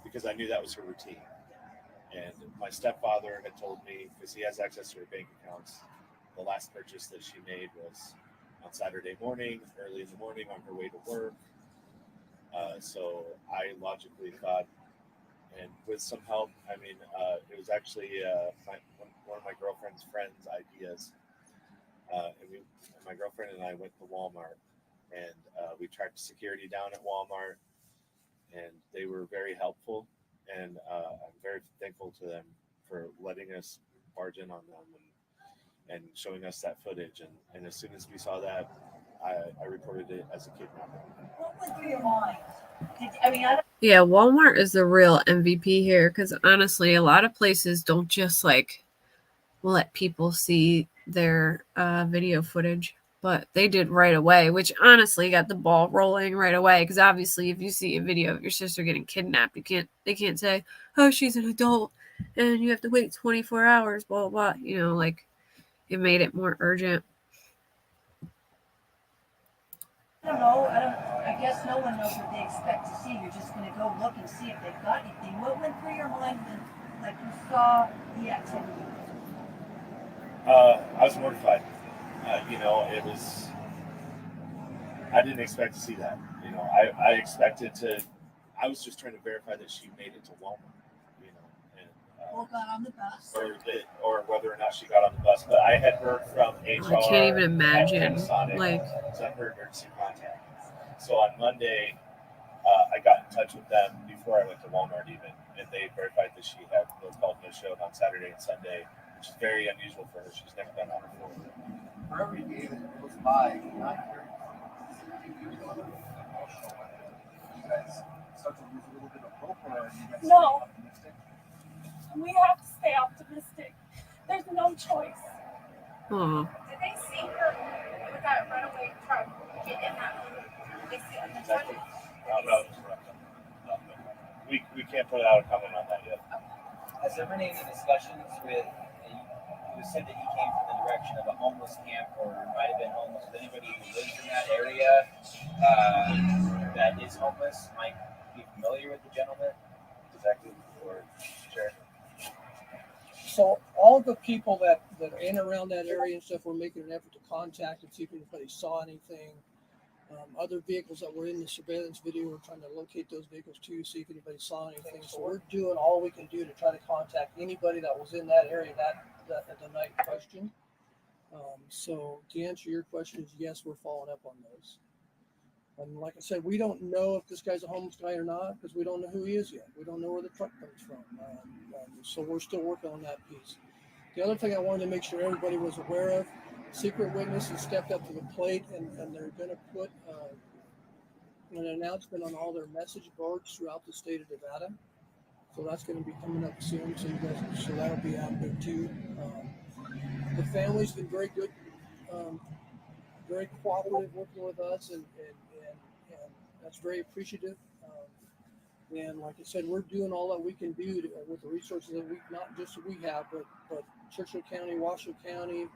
because I knew that was her routine. And my stepfather had told me, because he has access to her bank accounts, the last purchase that she made was on Saturday morning, early in the morning on her way to work. So I logically thought, and with some help, I mean, it was actually one of my girlfriend's friends' ideas. And my girlfriend and I went to Walmart, and we tracked security down at Walmart, and they were very helpful. And I'm very thankful to them for letting us barge in on them and showing us that footage. And as soon as we saw that, I reported it as a kidnapping. What went through your mind? Yeah, Walmart is the real MVP here because honestly, a lot of places don't just like let people see their video footage, but they did right away, which honestly got the ball rolling right away. Because obviously, if you see a video of your sister getting kidnapped, they can't say, "Oh, she's an adult," and you have to wait 24 hours. Blah blah blah. You know, like it made it more urgent. I don't know. I guess no one knows what they expect to see. You're just going to go look and see if they've got anything. What went through your mind when, like, you saw the activity? I was mortified. It was. I didn't expect to see that. I expected to. I was just trying to verify that she made it to Walmart. And Or got on the bus? or whether or not she got on the bus. But I had heard from HR. I can't even imagine. Like, sent her emergency contact. So on Monday, I got in touch with them before I went to Walmart even, and they verified that she had no call, no show on Saturday and Sunday, which is very unusual for her. She's never done that before. For every day that goes by, not hearing you guys start to lose a little bit of hope, or are you guys No. optimistic? We have to stay optimistic. There's no choice. oh, Did they see her with that runaway truck get in that? They see on the Exactly. footage? We can't put out a comment on that yet. Has there been any discussions with, you said that you came from the direction of a homeless camp or might have been homeless, with anybody who lives in that area that is homeless, might be familiar with the gentleman? Exactly. Or sure. So all the people that are in and around that area and stuff, we're making an effort to contact and see if anybody saw anything. Other vehicles that were in the surveillance video, we're trying to locate those vehicles too, see if anybody saw anything. So we're doing all we can do to try to contact anybody that was in that area that the night question. So to answer your question is yes, we're following up on those. And like I said, we don't know if this guy's a homeless guy or not because we don't know who he is yet. We don't know where the truck comes from. So we're still working on that piece. The other thing I wanted to make sure everybody was aware of, Secret Witness has stepped up to the plate and they're going to put an announcement on all their message boards throughout the state of Nevada. So that's going to be coming up soon. So that'll be out there too. The family's been very good, very cooperative working with us and that's very appreciative. And like I said, we're doing all that we can do with the resources that not just we have, but Churchill County, Washoe County,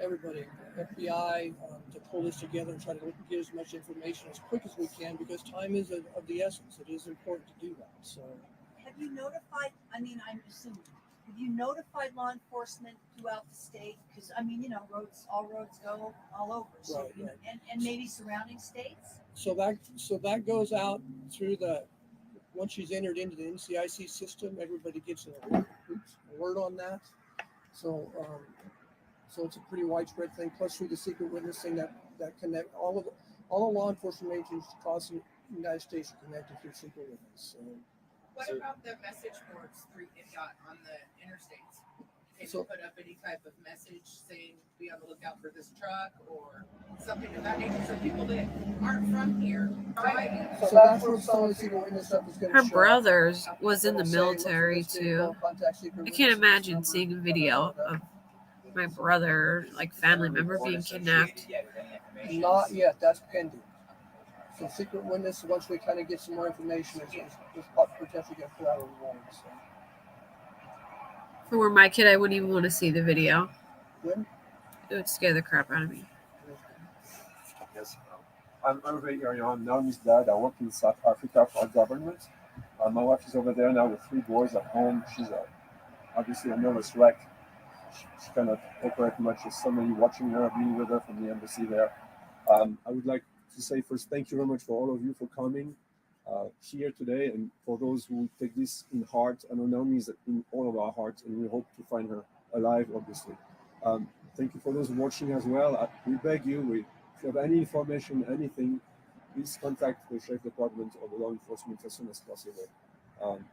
everybody, FBI, to pull this together and try to get as much information as quick as we can because time is of the essence. It is important to do that. So, Have you notified, I'm assuming, have you notified law enforcement throughout the state? Because, all roads go all over. So, Right. And maybe surrounding states? so that goes out through once she's entered into the NCIC system, everybody gets an alert on that. So it's a pretty widespread thing. Plus through the secret witnessing that connect all the law enforcement agencies across the United States are connected through secret witness. So What So- about the message boards it got on the interstates? Can So- you put up any type of message saying be on the lookout for this truck or something of that nature? So people that aren't from here driving. So that's where some of the secret witness stuff is going to Her show up. brothers was in the It'll say, "Look for military this vehicle, too. contact secret I witness can't at this imagine number." seeing a video of my brother, like family member, Board being associated kidnapped. yet with any information? Not yet. That's pending. So secret witness, once we kind of get some more information, is potentially going to put out a warrant. So If it were my kid, I wouldn't even want to see the video. when? It would scare the crap out of me. Yes. I'm Naomi Irion. I'm Naomi's dad. I work in South Africa for our government. My wife is over there now with 3 boys at home. She's obviously a nervous wreck. She cannot operate much. There's somebody watching her, being with her from the embassy there. I would like to say first, thank you very much for all of you for coming here today, and for those who take this in heart. I know Naomi is in all of our hearts, and we hope to find her alive, obviously. Thank you for those watching as well. We beg you, if you have any information, anything, please contact the Sheriff Department or the law enforcement as soon as possible.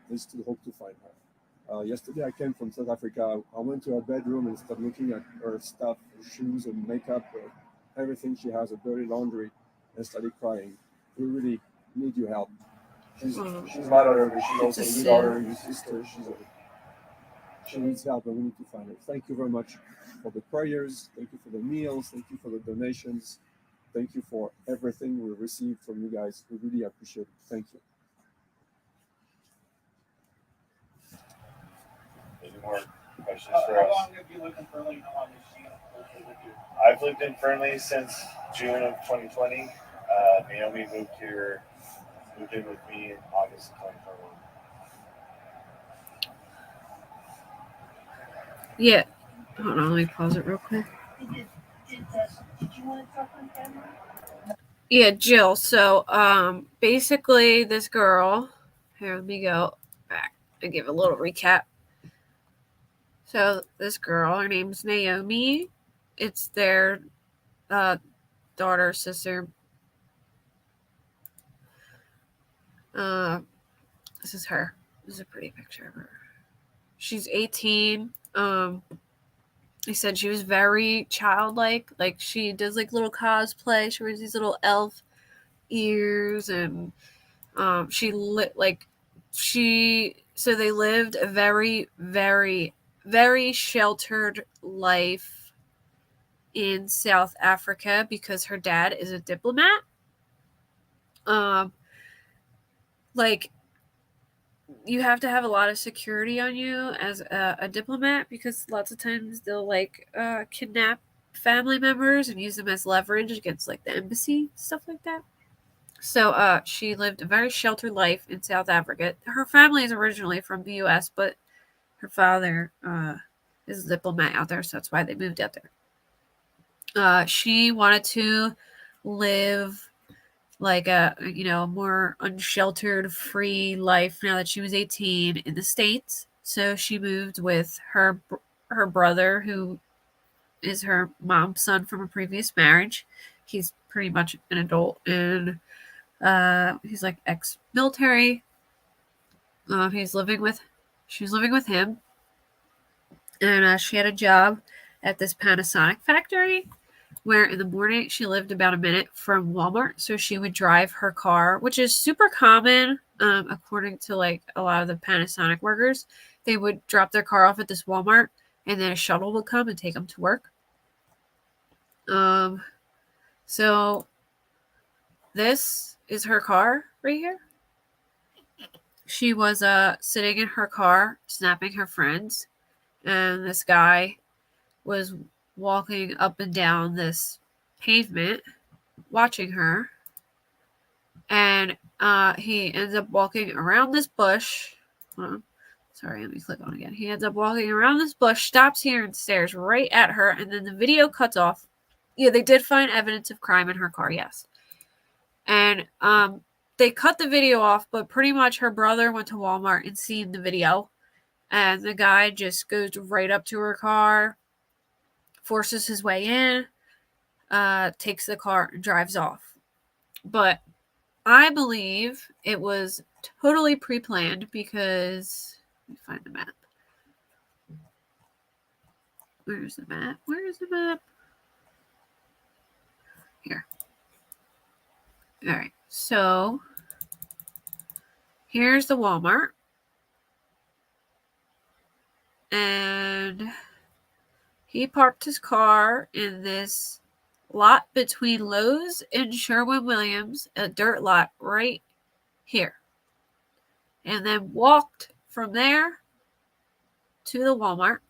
We still hope to find her. Yesterday I came from South Africa. I went to her bedroom and started looking at her stuff, her shoes and makeup, everything she has, her dirty laundry, and started crying. We really need your help. She's my daughter, but she's also your daughter, your sister. She needs help, and we need to find her. Thank you very much for the prayers. Thank you for the meals. Thank you for the donations. Thank you for everything we received from you guys. We really appreciate it. Thank you. Any more questions for How us? long have you lived in Fernley? How long has she lived with you? I've lived in Fernley since June of 2020. Naomi moved in with me in August of 2021. Yeah. Hold on, let me pause it real quick. Did you want to talk on camera? Yeah, Jill. So, basically, this girl. Here, let me go back and give a little recap. So, this girl, her name's Naomi. It's their daughter, sister. This is her. This is a pretty picture of her. She's 18. They said she was very childlike. Like, she does like little cosplay. She wears these little elf ears, and so they lived a very, very, very sheltered life in South Africa because her dad is a diplomat. Like, you have to have a lot of security on you as a diplomat because lots of times they'll kidnap family members and use them as leverage against like the embassy, stuff like that. So she lived a very sheltered life in South Africa. Her family is originally from the US, but her father is a diplomat out there, so that's why they moved out there. She wanted to live like a more unsheltered, free life now that she was 18 in the States. So she moved with her brother, who is her mom's son from a previous marriage. He's pretty much an adult, and he's like ex-military. She was living with him, and she had a job at this Panasonic factory, where in the morning she lived about a minute from Walmart, so she would drive her car, which is super common, according to like a lot of the Panasonic workers. They would drop their car off at this Walmart, and then a shuttle would come and take them to work. So this is her car right here. She was sitting in her car, snapping her friends, and this guy was walking up and down this pavement watching her, and he ends up walking around this bush. Sorry, let me click on again. He ends up walking around this bush, stops here, and stares right at her, and then the video cuts off. Yeah, they did find evidence of crime in her car, yes. And they cut the video off, but pretty much her brother went to Walmart and seen the video, and the guy just goes right up to her car, forces his way in, takes the car, and drives off. But I believe it was totally pre-planned because let me find the map. Where's the map? Where's the map? Here. All right. So here's the Walmart. And he parked his car in this lot between Lowe's and Sherwin-Williams, a dirt lot right here. And then walked from there to the Walmart.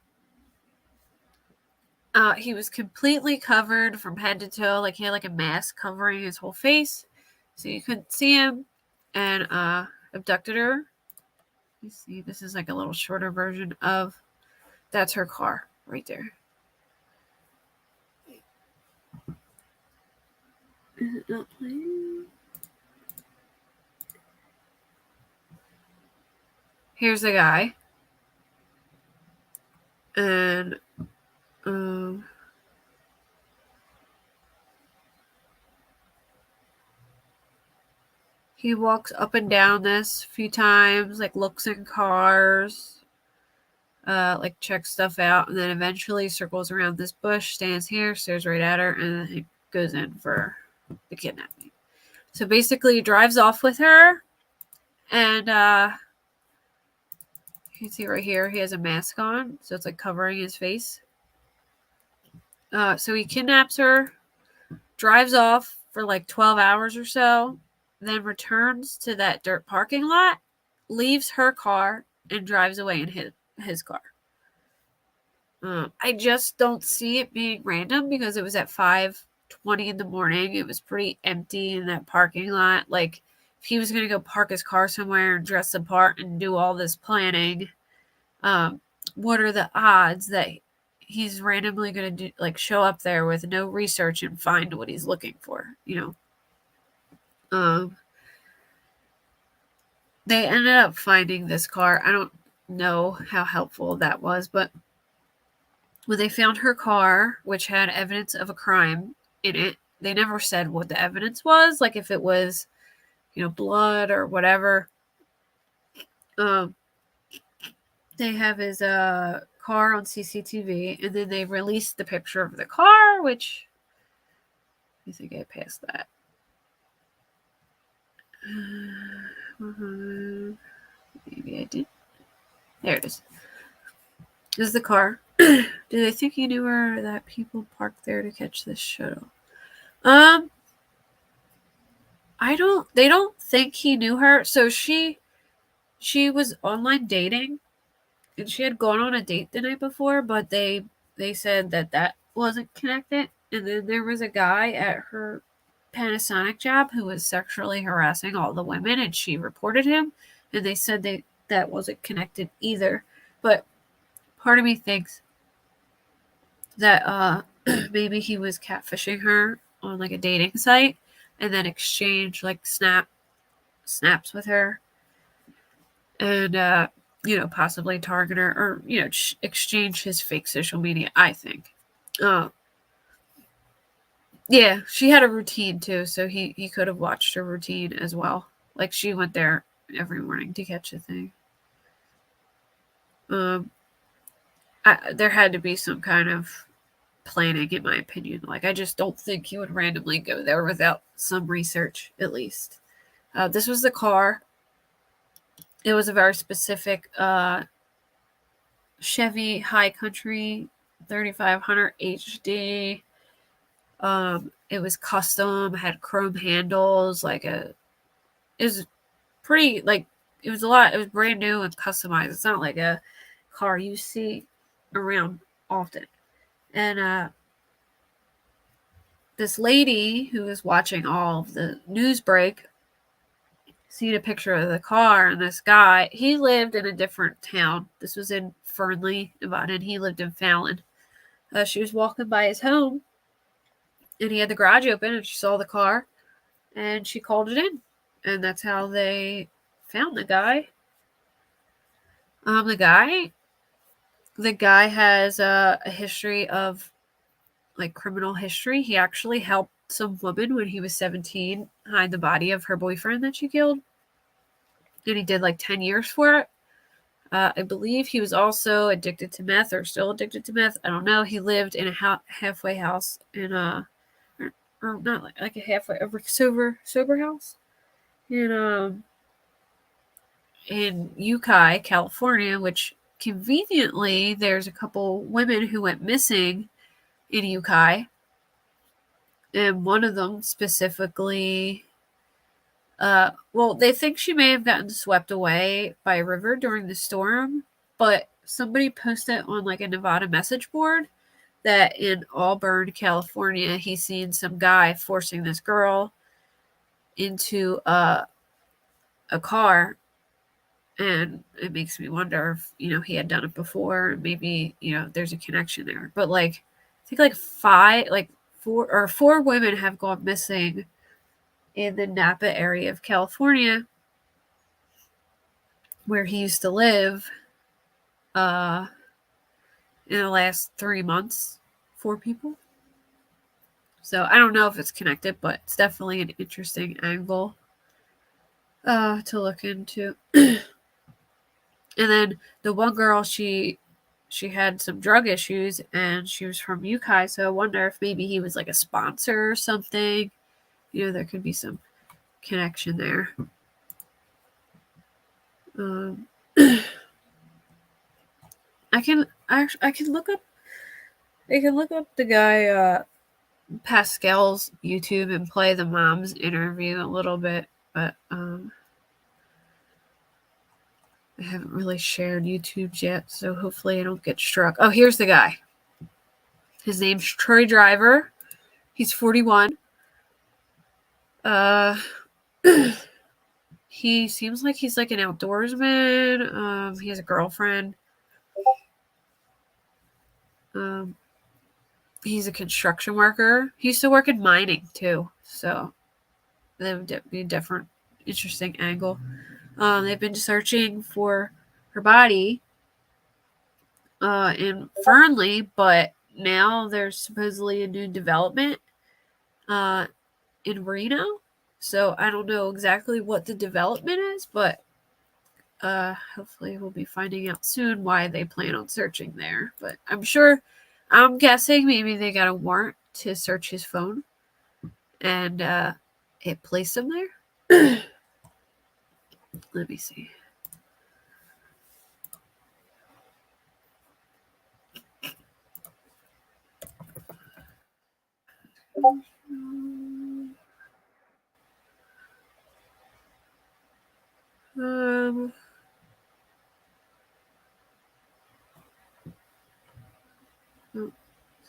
He was completely covered from head to toe. Like he had like a mask covering his whole face. So you couldn't see him. And abducted her. You see, this is like a little shorter version of that's her car right there. Is it not playing? Here's the guy. And he walks up and down this a few times, like looks in cars, like checks stuff out, and then eventually circles around this bush, stands here, stares right at her, and then he goes in for the kidnapping. So basically he drives off with her, and you can see right here he has a mask on, so it's like covering his face. So he kidnaps her, drives off for like 12 hours or so, then returns to that dirt parking lot, leaves her car, and drives away in his car. I just don't see it being random because it was at 5:20 in the morning. It was pretty empty in that parking lot. Like, if he was going to go park his car somewhere and dress the part and do all this planning, what are the odds that he's randomly going to show up there with no research and find what he's looking for, They ended up finding this car. I don't know how helpful that was, but when they found her car, which had evidence of a crime in it, they never said what the evidence was, like if it was, blood or whatever. They have his car on CCTV, and then they released the picture of the car, which I think I passed that. Maybe I did. There it is. This is the car. Do they think he knew her, or that people parked there to catch this shuttle? They don't think he knew her. So she was online dating, and she had gone on a date the night before, but they said that wasn't connected. And then there was a guy at her Panasonic job who was sexually harassing all the women, and she reported him, and they said that wasn't connected either. But part of me thinks that maybe he was catfishing her on like a dating site and then exchanged like snaps with her, and possibly target her, or exchange his fake social media, I think. Yeah, she had a routine too, so he could have watched her routine as well. Like, she went there every morning to catch a thing. There had to be some kind of planning, in my opinion. Like, I just don't think he would randomly go there without some research, at least. This was the car. It was a very specific Chevy High Country 3500 HD. It was custom, had chrome handles, it was pretty, it was brand new and customized. It's not like a car you see around often. And this lady who was watching all of the news break seen a picture of the car, and this guy, he lived in a different town. This was in Fernley, Nevada, and he lived in Fallon. She was walking by his home, and he had the garage open, and she saw the car, and she called it in, and that's how they found the guy. The guy has a history of criminal history. He actually helped some woman when he was 17 hide the body of her boyfriend that she killed. And he did like 10 years for it. I believe he was also addicted to meth or still addicted to meth. I don't know. He lived in a halfway house in or not like a halfway, a sober house in Ukiah, California, which conveniently there's a couple women who went missing in Ukiah. And one of them specifically, well, they think she may have gotten swept away by a river during the storm, but somebody posted on like a Nevada message board that in Auburn, California, he's seen some guy forcing this girl into a car. And it makes me wonder if, he had done it before. Maybe, there's a connection there. But like, I think like four women have gone missing in the Napa area of California where he used to live in the last 3 months. 4 people. So I don't know if it's connected, but it's definitely an interesting angle to look into. And then the one girl, she had some drug issues and she was from Ukiah, so I wonder if maybe he was like a sponsor or something. There could be some connection there. I can look up the guy Pascal's YouTube and play the mom's interview a little bit, but I haven't really shared YouTube yet, so hopefully I don't get struck. Oh, here's the guy. His name's Troy Driver. He's 41. He seems like he's like an outdoorsman. He has a girlfriend. He's a construction worker. He used to work in mining too, so that would be a different, interesting angle. They've been searching for her body in Fernley, but now there's supposedly a new development in Reno. So I don't know exactly what the development is, but hopefully we'll be finding out soon why they plan on searching there. But I'm guessing maybe they got a warrant to search his phone and it placed him there. Let me see.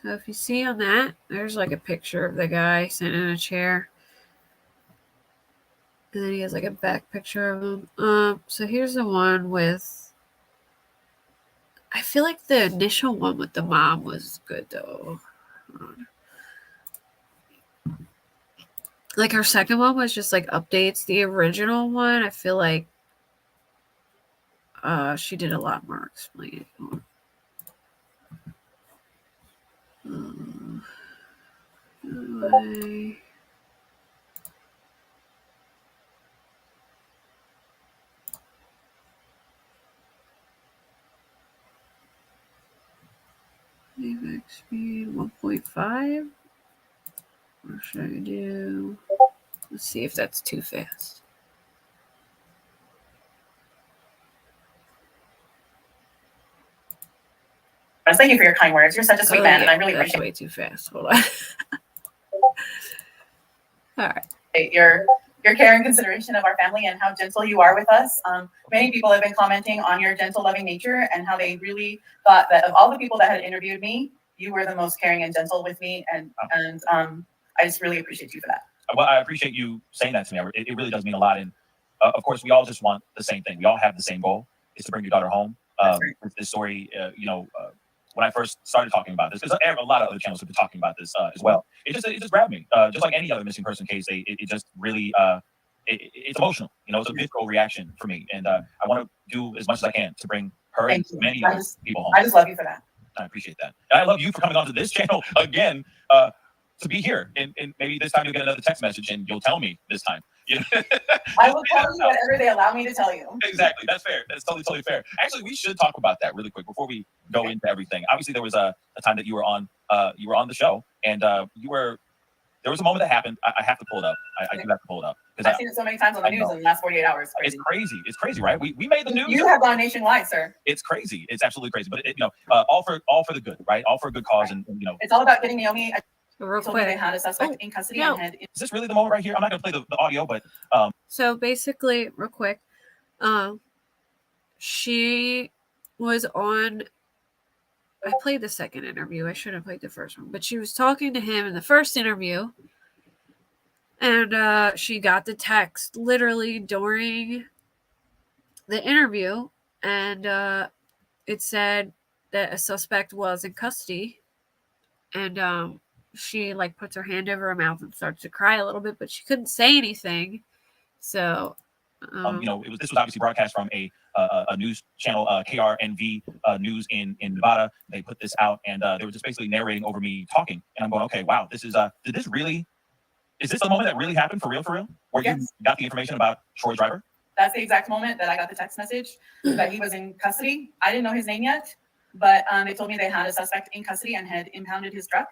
So if you see on that, there's like a picture of the guy sitting in a chair. And then he has like a back picture of him. So here's the one with, I feel like the initial one with the mom was good though. Like her second one was just like updates. The original one, I feel like she did a lot more explaining. Anyway. Playback speed 1.5. Or should I do? Let's see if that's too fast. Thank you for your kind words. You're such a sweet man, and I really appreciate it. That's way too fast. Hold on. All right. Your care and consideration of our family and how gentle you are with us. Many people have been commenting on your gentle, loving nature and how they really thought that of all the people that had interviewed me, you were the most caring and gentle with me, and I just really appreciate you for that. Well, I appreciate you saying that to me. It really does mean a lot. And of course, we all just want the same thing. We all have the same goal: is to bring your daughter home. With this story, when I first started talking about this, because a lot of other channels have been talking about this as well. It just grabbed me, just like any other missing person case. It just really, it's emotional. It's a visceral reaction for me, and I want to do as much as I can to bring her and many other people home. I just love you for that. I appreciate that, and I love you for coming onto this channel again to be here, and maybe this time you'll get another text message and you'll tell me this time. You know? I will tell you whatever they allow me to tell you. Exactly. That's fair. That's totally fair. Actually, we should talk about that really quick before we go into everything. Obviously, there was a time that you were on the show, and there was a moment that happened. I have to pull it up. I do have to pull it up. I've seen it so many times on the news in the last 48 hours. It's crazy. It's crazy, right? We made the news. You have gone nationwide, sir. It's crazy. It's absolutely crazy. But all for the good, right? All for a good cause, and it's all about getting Naomi. Real told me quick. they had a suspect in custody. And had, is this really the moment right here? I'm not going to play the audio, but So basically, real quick, she was on. I played the second interview. I should have played the first one, but she was talking to him in the first interview, and she got the text literally during the interview, and it said that a suspect was in custody, and she like puts her hand over her mouth and starts to cry a little bit, but she couldn't say anything. So, this was obviously broadcast from a news channel, KRNV News in Nevada. They put this out, and they were just basically narrating over me talking, and I'm going, okay, wow, this is is this the moment that really happened for real, where you got the information about Troy Driver? That's the exact moment that I got the text message that he was in custody. I didn't know his name yet, but they told me they had a suspect in custody and had impounded his truck.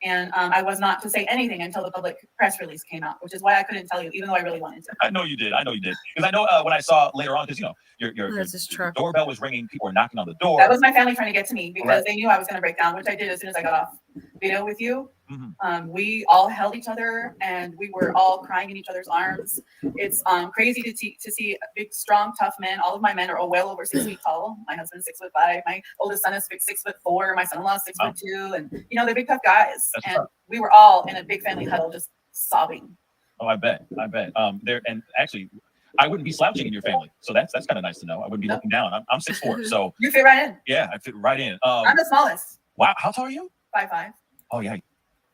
And I was not to say anything until the public press release came out, which is why I couldn't tell you, even though I really wanted to. I know you did. Because I know when I saw later on, because your doorbell was ringing, people were knocking on the door. That was my family trying to get to me because they knew I was going to break down, which I did as soon as I got off video with you. Mm-hmm. We all held each other and we were all crying in each other's arms. It's crazy to see big, strong, tough men. All of my men are all well over 6 feet tall. My husband's 6'5". My oldest son is 6'4". My son-in-law is 6'2". And they're big, tough guys. That's and tough. We were all in a big family huddle, just sobbing. Oh, I bet. And actually, I wouldn't be slouching in your family, so that's kind of nice to know. I wouldn't be looking down. I'm 6'4", so you fit right in. Yeah, I fit right in. I'm the smallest. Wow, how tall are you? 5'5". Oh yeah.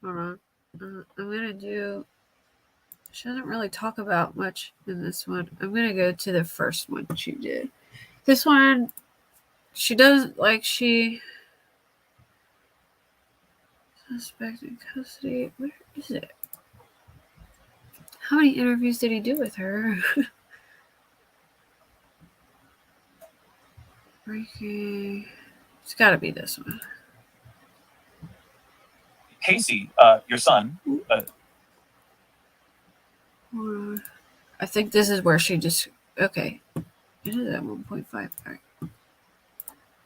Hold on. I'm gonna do. She doesn't really talk about much in this one. I'm gonna go to the first one she did. This one, she doesn't like she. Suspect in custody. Where is it? How many interviews did he do with her? Breaking. It's got to be this one. Casey, your son. I think this is where she just. Okay. It is at 1.5. All right.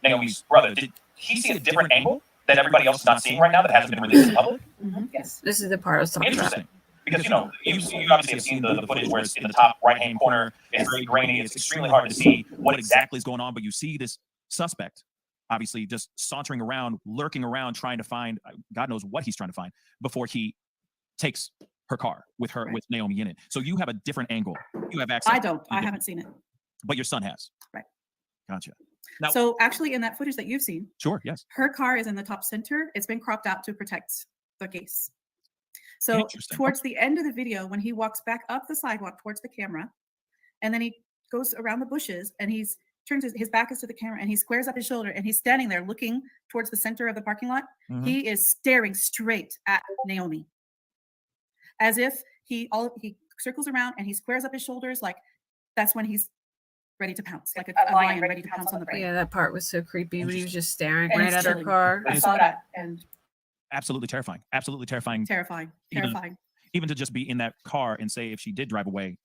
Naomi's brother. Did he see a different angle that everybody else is not seeing right now that hasn't been released to the public? Mm-hmm. Yes. This is the part I was talking about. Interesting. Because, you obviously have seen the footage where it's in the top right-hand corner. It's very grainy. It's extremely hard to see what exactly is going on. But you see this suspect, obviously, just sauntering around, lurking around, trying to find, God knows what he's trying to find, before he takes her car with Naomi in it. So you have a different angle. You have access. I don't. I haven't seen it. But your son has. Right. Gotcha. Now, so actually, in that footage that you've seen, sure, yes, her car is in the top center. It's been cropped out to protect the case. So towards the end of the video, when he walks back up the sidewalk towards the camera, and then he goes around the bushes and turns his back is to the camera and he squares up his shoulder and he's standing there looking towards the center of the parking lot. Mm-hmm. He is staring straight at Naomi, as if he circles around and he squares up his shoulders like that's when he's ready to pounce, like a lion ready to pounce on the prey. Yeah, that part was so creepy when he was just staring right at her car. I saw that and. Absolutely terrifying. Absolutely terrifying. Terrifying. Even to just be in that car and say if she did drive away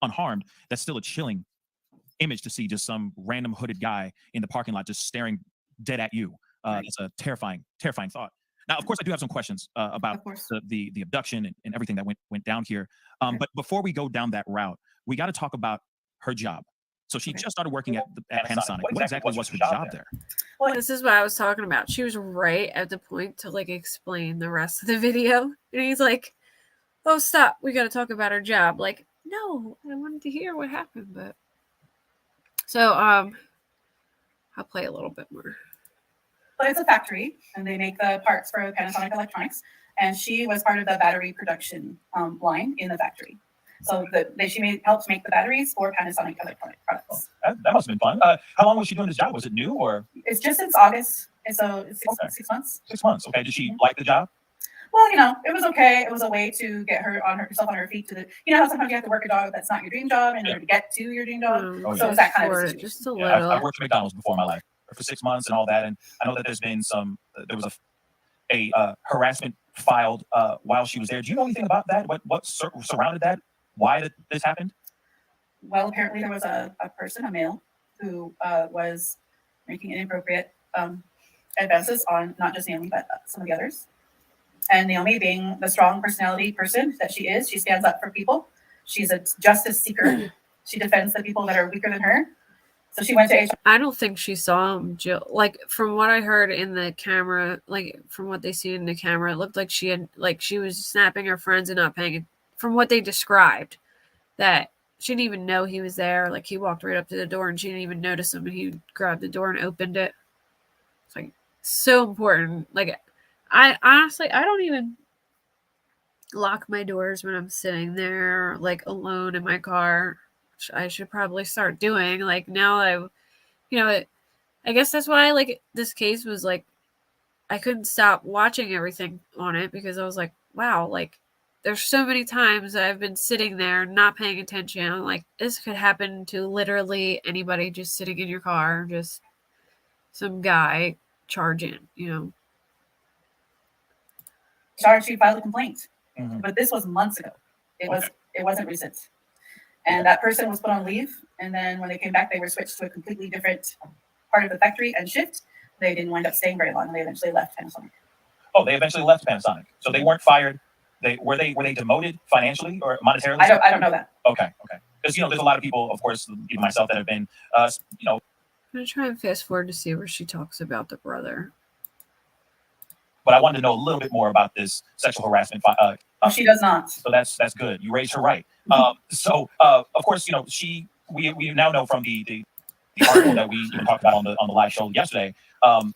unharmed, that's still a chilling image to see just some random hooded guy in the parking lot just staring dead at you. It's a terrifying thought. Now, of course, I do have some questions about the abduction and everything that went down here. But before we go down that route, we got to talk about her job. So she just started working at Panasonic. What exactly was her job there? Well, this is what I was talking about. She was right at the point to explain the rest of the video. And he's like, oh, stop. We got to talk about her job. Like, no, I wanted to hear what happened. But so I'll play a little bit more. But it's a factory and they make the parts for Panasonic Electronics. And she was part of the battery production line in the factory. So she helps make the batteries for Panasonic Electronic products. That must have been fun. How long was she doing this job? Was it new or? It's just since August. So it's 6 months. 6 months. Okay. Did she like the job? Well, it was okay. It was a way to get herself on her feet to how sometimes you have to work a job that's not your dream job in order to get to your dream job. So it was that kind of a situation. Just a Yeah, little. I've worked at McDonald's before in my life for 6 months and all that, and I know that there's been there was a harassment filed while she was there. Do you know anything about that? What surrounded that? Why this happened? Well, apparently there was a male, who was making inappropriate advances on not just Naomi, but some of the others. And Naomi, being the strong personality person that she is, she stands up for people. She's a justice seeker. She defends the people that are weaker than her. So she went to HR. I don't think she saw him, Jill. Like, from what I heard in the camera, like from what they see in the camera, it looked like she was snapping her friends and not paying. From what they described, that she didn't even know he was there. Like, he walked right up to the door and she didn't even notice him, and he grabbed the door and opened it. It's like so important. Like, I honestly, I don't even lock my doors when I'm sitting there, like, alone in my car, which I should probably start doing. Like, now I guess that's why, like, this case was, like, I couldn't stop watching everything on it, because I was like, wow, like, there's so many times that I've been sitting there not paying attention. I'm like, this could happen to literally anybody just sitting in your car, just some guy charge in. She filed a complaint, but this was months ago. It wasn't recent. And that person was put on leave, and then when they came back, they were switched to a completely different part of the factory and shift. They didn't wind up staying very long. They eventually left Panasonic. Oh, they eventually left Panasonic. So they weren't fired. Were they demoted financially or monetarily? I don't know that. Okay. Because there's a lot of people, of course, even myself, that have been I'm gonna try and fast forward to see where she talks about the brother. But I wanted to know a little bit more about this sexual harassment. She does not. So that's good. You raised her right. So of course, we now know from the article that we even talked about on the live show yesterday.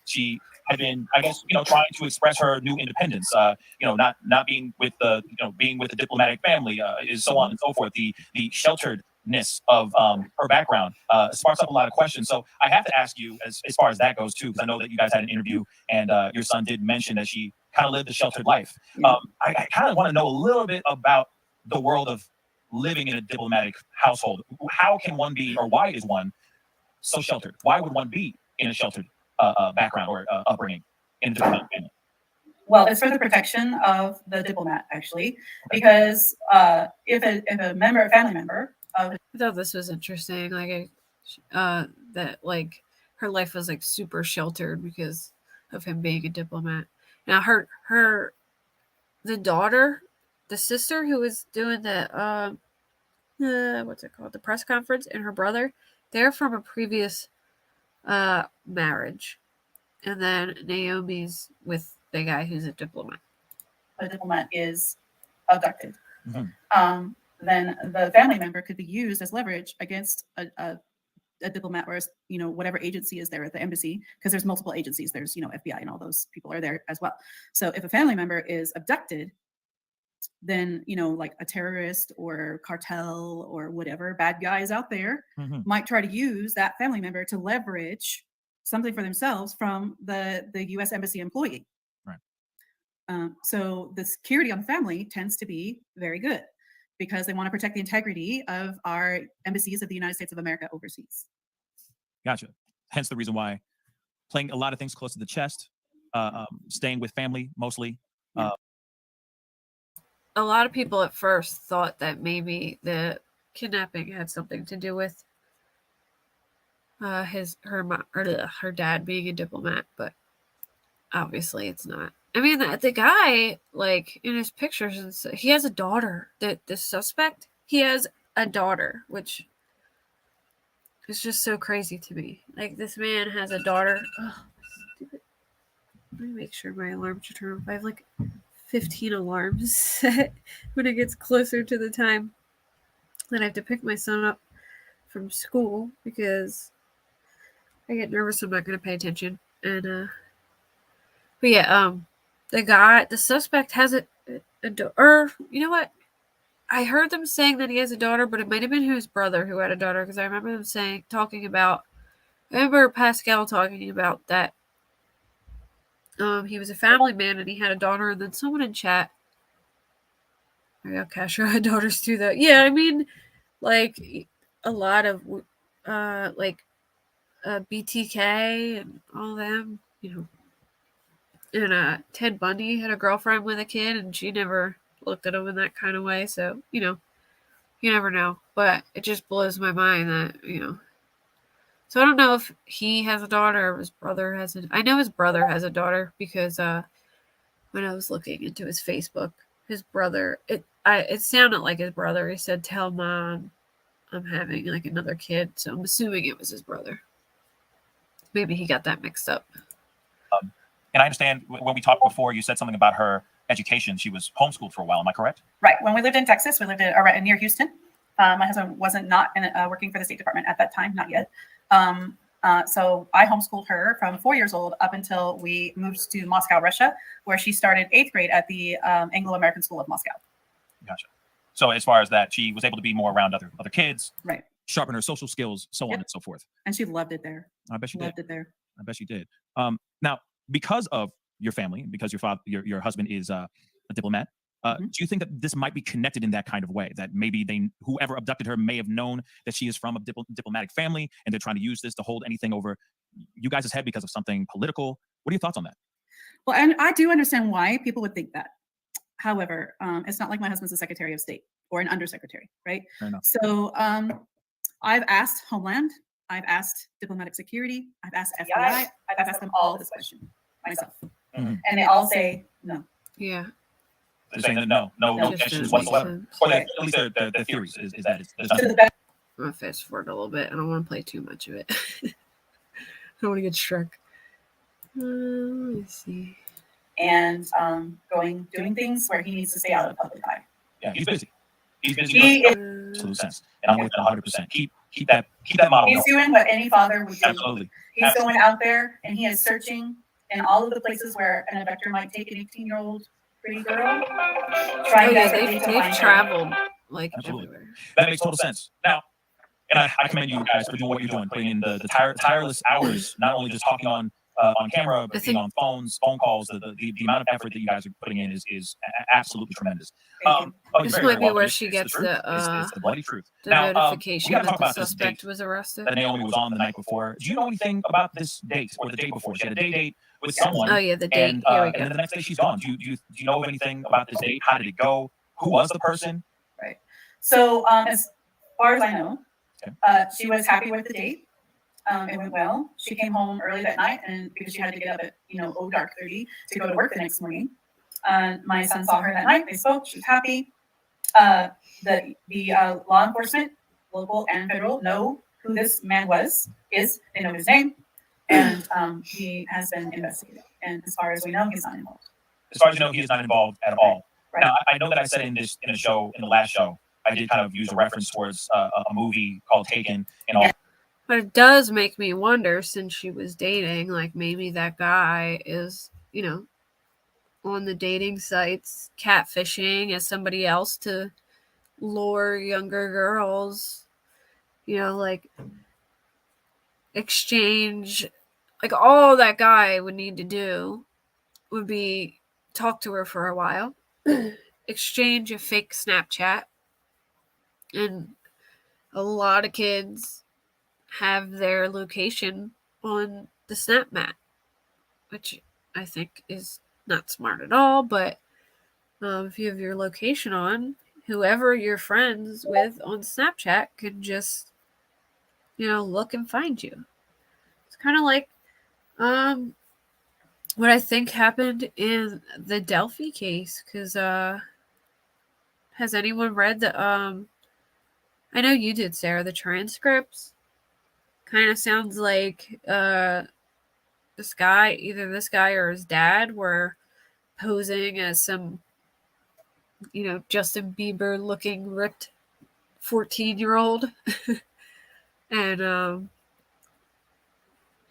She had been, I guess, trying to express her new independence. Not being with being with the diplomatic family, is so on and so forth. The shelteredness of her background sparks up a lot of questions. So I have to ask you, as far as that goes too, because I know that you guys had an interview and your son did mention that she kind of lived a sheltered life. I kind of want to know a little bit about the world of living in a diplomatic household. How can one be, or why is one so sheltered? Why would one be in a sheltered background or upbringing in a diplomatic family? Well, it's for the protection of the diplomat, actually, because if a family member of... I thought this was interesting. Like, that, like, her life was, like, super sheltered because of him being a diplomat. Now, the daughter, the sister who was doing the what's it called, the press conference, and her brother, they're from a previous marriage, and then Naomi's with the guy who's a diplomat. A diplomat is abducted. Then the family member could be used as leverage against a diplomat, or whatever agency is there at the embassy, because there's multiple agencies. There's FBI and all those people are there as well. So if a family member is abducted, then like a terrorist or cartel or whatever bad guys out there might try to use that family member to leverage something for themselves from the U.S. embassy employee. Right. So the security on the family tends to be very good, because they want to protect the integrity of our embassies of the United States of America overseas. Gotcha. Hence the reason why playing a lot of things close to the chest, staying with family mostly. A lot of people at first thought that maybe the kidnapping had something to do with her dad being a diplomat, but obviously it's not. I mean, the guy, like, in his pictures, he has a daughter. The suspect, he has a daughter, which is just so crazy to me. Like, this man has a daughter. Oh, stupid. Let me make sure my alarm should turn off. I have like 15 alarms set when it gets closer to the time that I have to pick my son up from school, because I get nervous I'm not going to pay attention. And but yeah, the suspect has a or you know what? I heard them saying that he has a daughter, but it might have been his brother who had a daughter, because I remember them talking about. I remember Pascal talking about that He was a family man and he had a daughter, and then someone in chat, Ariel Castro had daughters too, though. Yeah, I mean, like a lot of BTK and all them, and Ted Bundy had a girlfriend with a kid, and she never looked at him in that kind of way. So you never know. But it just blows my mind that. So I don't know if he has a daughter or his brother has a. I know his brother has a daughter because when I was looking into his Facebook, his brother it sounded like his brother. He said, "Tell mom I'm having like another kid," so I'm assuming it was his brother. Maybe he got that mixed up. And I understand when we talked before, you said something about her education. She was homeschooled for a while. Am I correct? Right. When we lived in Texas, we lived near Houston. My husband wasn't working for the State Department at that time, not yet. So I homeschooled her from 4 years old up until we moved to Moscow, Russia, where she started 8th grade at the Anglo-American School of Moscow. Gotcha. So as far as that, she was able to be more around other kids, right? Sharpen her social skills, so on and so forth. And she loved it there. I bet she loved it there. I bet she did. Now, because of your family, because your husband is a diplomat, do you think that this might be connected in that kind of way? That maybe whoever abducted her may have known that she is from a diplomatic family, and they're trying to use this to hold anything over you guys' head because of something political? What are your thoughts on that? Well, and I do understand why people would think that. However, it's not like my husband's a Secretary of State or an Undersecretary, right? Fair enough. So I've asked Homeland, I've asked Diplomatic Security, I've asked FBI, I've asked them all this question myself. Mm-hmm. And they all say no. Yeah. They're saying that no connections whatsoever. Or at least their theories is that it's I'm going to fast forward a little bit. I don't want to play too much of it. I don't want to get struck. Let me see. And doing things where he needs to stay out of the public eye. Yeah, he's busy. He's busy. He is absolute sense. And I'm with that 100%. Keep that model. He's doing what any father would do. Absolutely. He's going out there and he is searching in all of the places where an abductor might take an 18-year-old pretty girl. They've traveled like everywhere. That makes total sense. Now, and I commend you guys for doing what you're doing, putting in the tireless hours, not only just talking on camera, but being on phone calls. The amount of effort that you guys are putting in is absolutely tremendous. This might be where she gets it's the bloody truth. The now, notification that the suspect was arrested. That Naomi was on the night before. Do you know anything about this date or the day before? She had a date with someone. Oh yeah, the date. And then the next day she's gone. Do you know of anything about this date? How did it go? Who was the person? Right. So as far as I know, she was happy with the date. It went well. She came home early that night, and because she had to get up at dark 30 to go to work the next morning. My son saw her that night. They spoke. She was happy. The law enforcement, local and federal, know who this man is. They know his name, and he has been investigated. And as far as we know, he's not involved. As far as you know, he is not involved at all. Right. Now, I know that I said in the last show, I did kind of use a reference towards a movie called Taken and all. But it does make me wonder, since she was dating, like maybe that guy is, on the dating sites catfishing as somebody else to lure younger girls, like exchange, like all that guy would need to do would be talk to her for a while, exchange a fake Snapchat, and a lot of kids have their location on the Snap Mat, which I think is not smart at all. But if you have your location on, whoever you're friends with on Snapchat can just, look and find you. It's kind of like what I think happened in the Delphi case. Because has anyone read the I know you did, Sarah, the transcripts? Kind of sounds like either this guy or his dad were posing as some, Justin Bieber looking ripped 14-year-old and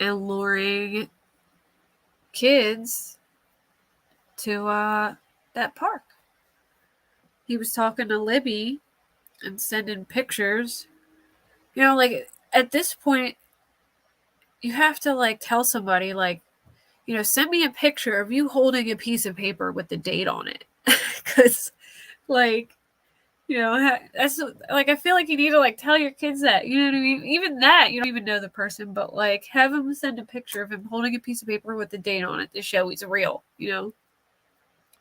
luring kids to that park. He was talking to Libby and sending pictures. Like at this point, you have to tell somebody send me a picture of you holding a piece of paper with the date on it. Because, like, that's like, I feel like you need to like tell your kids that, you know what I mean? Even that, you don't even know the person, but like have him send a picture of him holding a piece of paper with the date on it to show he's real,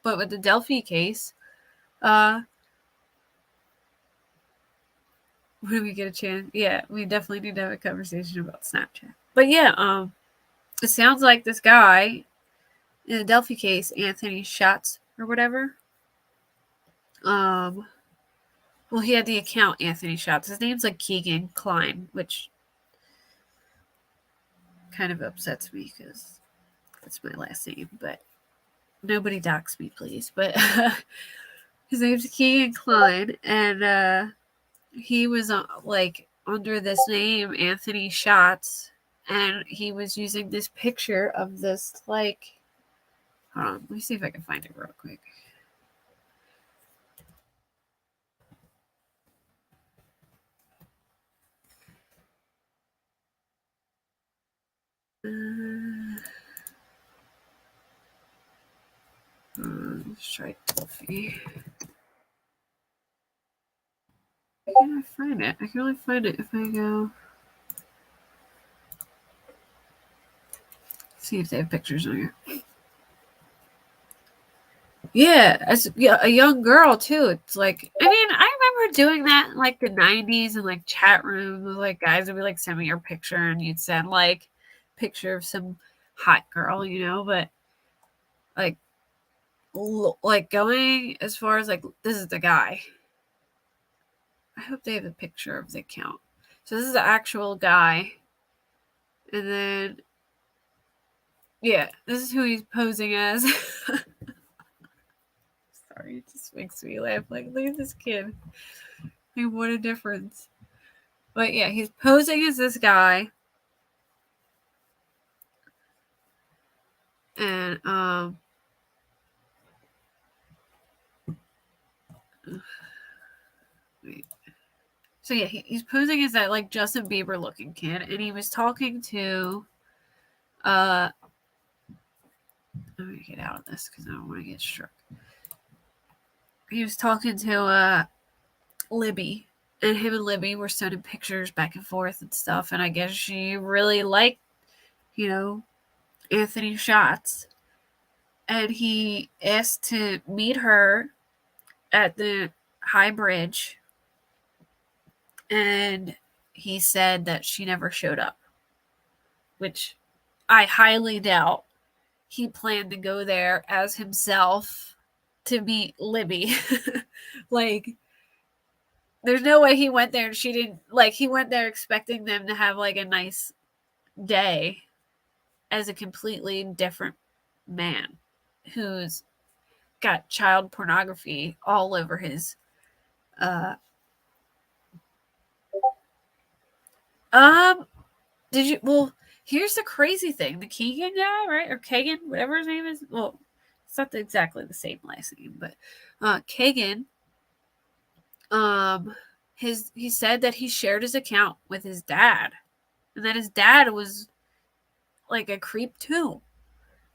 But with the Delphi case, when we get a chance, yeah, we definitely need to have a conversation about Snapchat. But yeah, it sounds like this guy in the Delphi case, Anthony Schatz or whatever. Well, he had the account Anthony Schatz. His name's like Keegan Klein, which kind of upsets me because that's my last name. But nobody dox me, please. But his name's Keegan Klein, and he was like under this name Anthony Schatz, and he was using this picture of this like. Hold on, let me see if I can find it real quick. Let's try Delphi. Can I find it? I can only find it if I go. See if they have pictures on here. Yeah, as a young girl too. It's like, I mean, I remember doing that in like the 90s and like chat rooms. Like guys would be like, send me your picture, and you'd send like picture of some hot girl, But like, going as far as like, this is the guy. I hope they have a picture of the account. So this is the actual guy, and then yeah, this is who he's posing as. Sorry, it just makes me laugh. Like, look at this kid. Like, what a difference. But yeah, he's posing as this guy. And, wait. So yeah, he's posing as that, like, Justin Bieber looking kid. And he was talking to, let me get out of this because I don't want to get struck. He was talking to, Libby. And him and Libby were sending pictures back and forth and stuff. And I guess she really liked, Anthony Schatz. And he asked to meet her at the High Bridge. And he said that she never showed up, which I highly doubt. He planned to go there as himself to meet Libby. Like, there's no way he went there and she didn't, like, he went there expecting them to have like a nice day as a completely different man who's got child pornography all over his here's the crazy thing. The Keegan guy, right? Or Kagan, whatever his name is. Well, it's not exactly the same last name, but Kagan, he said that he shared his account with his dad. And that his dad was like a creep too.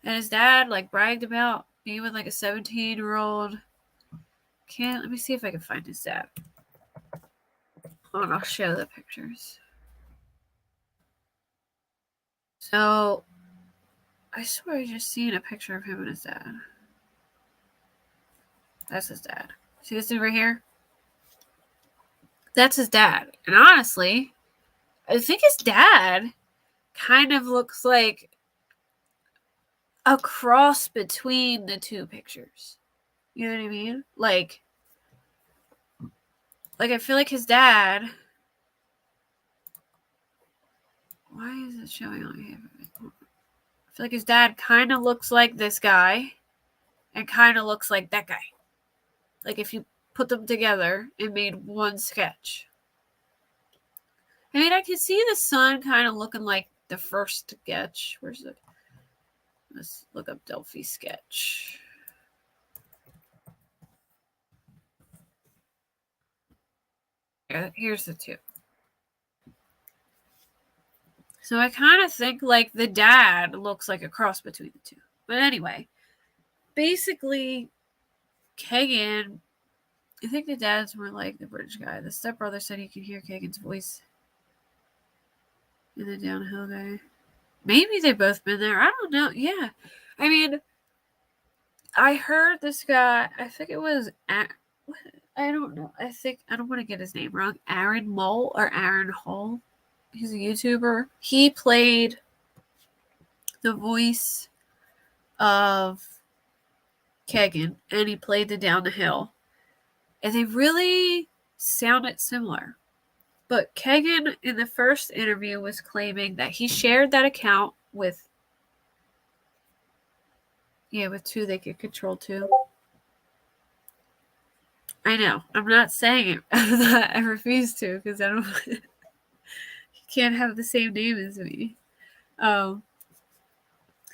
And his dad like bragged about being with like a 17-year-old. Let me see if I can find his dad. Hold on, I'll show the pictures. So, I swear I just seen a picture of him and his dad. That's his dad. See this dude right here? That's his dad. And honestly, I think his dad kind of looks like a cross between the two pictures. You know what I mean? Like I feel like his dad. Why is it showing on him? I feel like his dad kind of looks like this guy and kind of looks like that guy. Like if you put them together and made one sketch. I mean, I can see the son kind of looking like the first sketch. Where's it? Let's look up Delphi sketch. Here's the two. So I kind of think like the dad looks like a cross between the two. But anyway, basically, Kagan, I think the dad's more like the British guy. The stepbrother said he could hear Kagan's voice in the downhill guy. Maybe they've both been there. I don't know. Yeah. I mean, I heard this guy, I think it was, I don't know. I don't want to get his name wrong. Aaron Mole or Aaron Hall. He's a YouTuber. He played the voice of Kagan and he played the Down the Hill. And they really sounded similar. But Kagan in the first interview was claiming that he shared that account with two they could control too. I know. I'm not saying it. I refuse to because I don't. You can't have the same name as me. So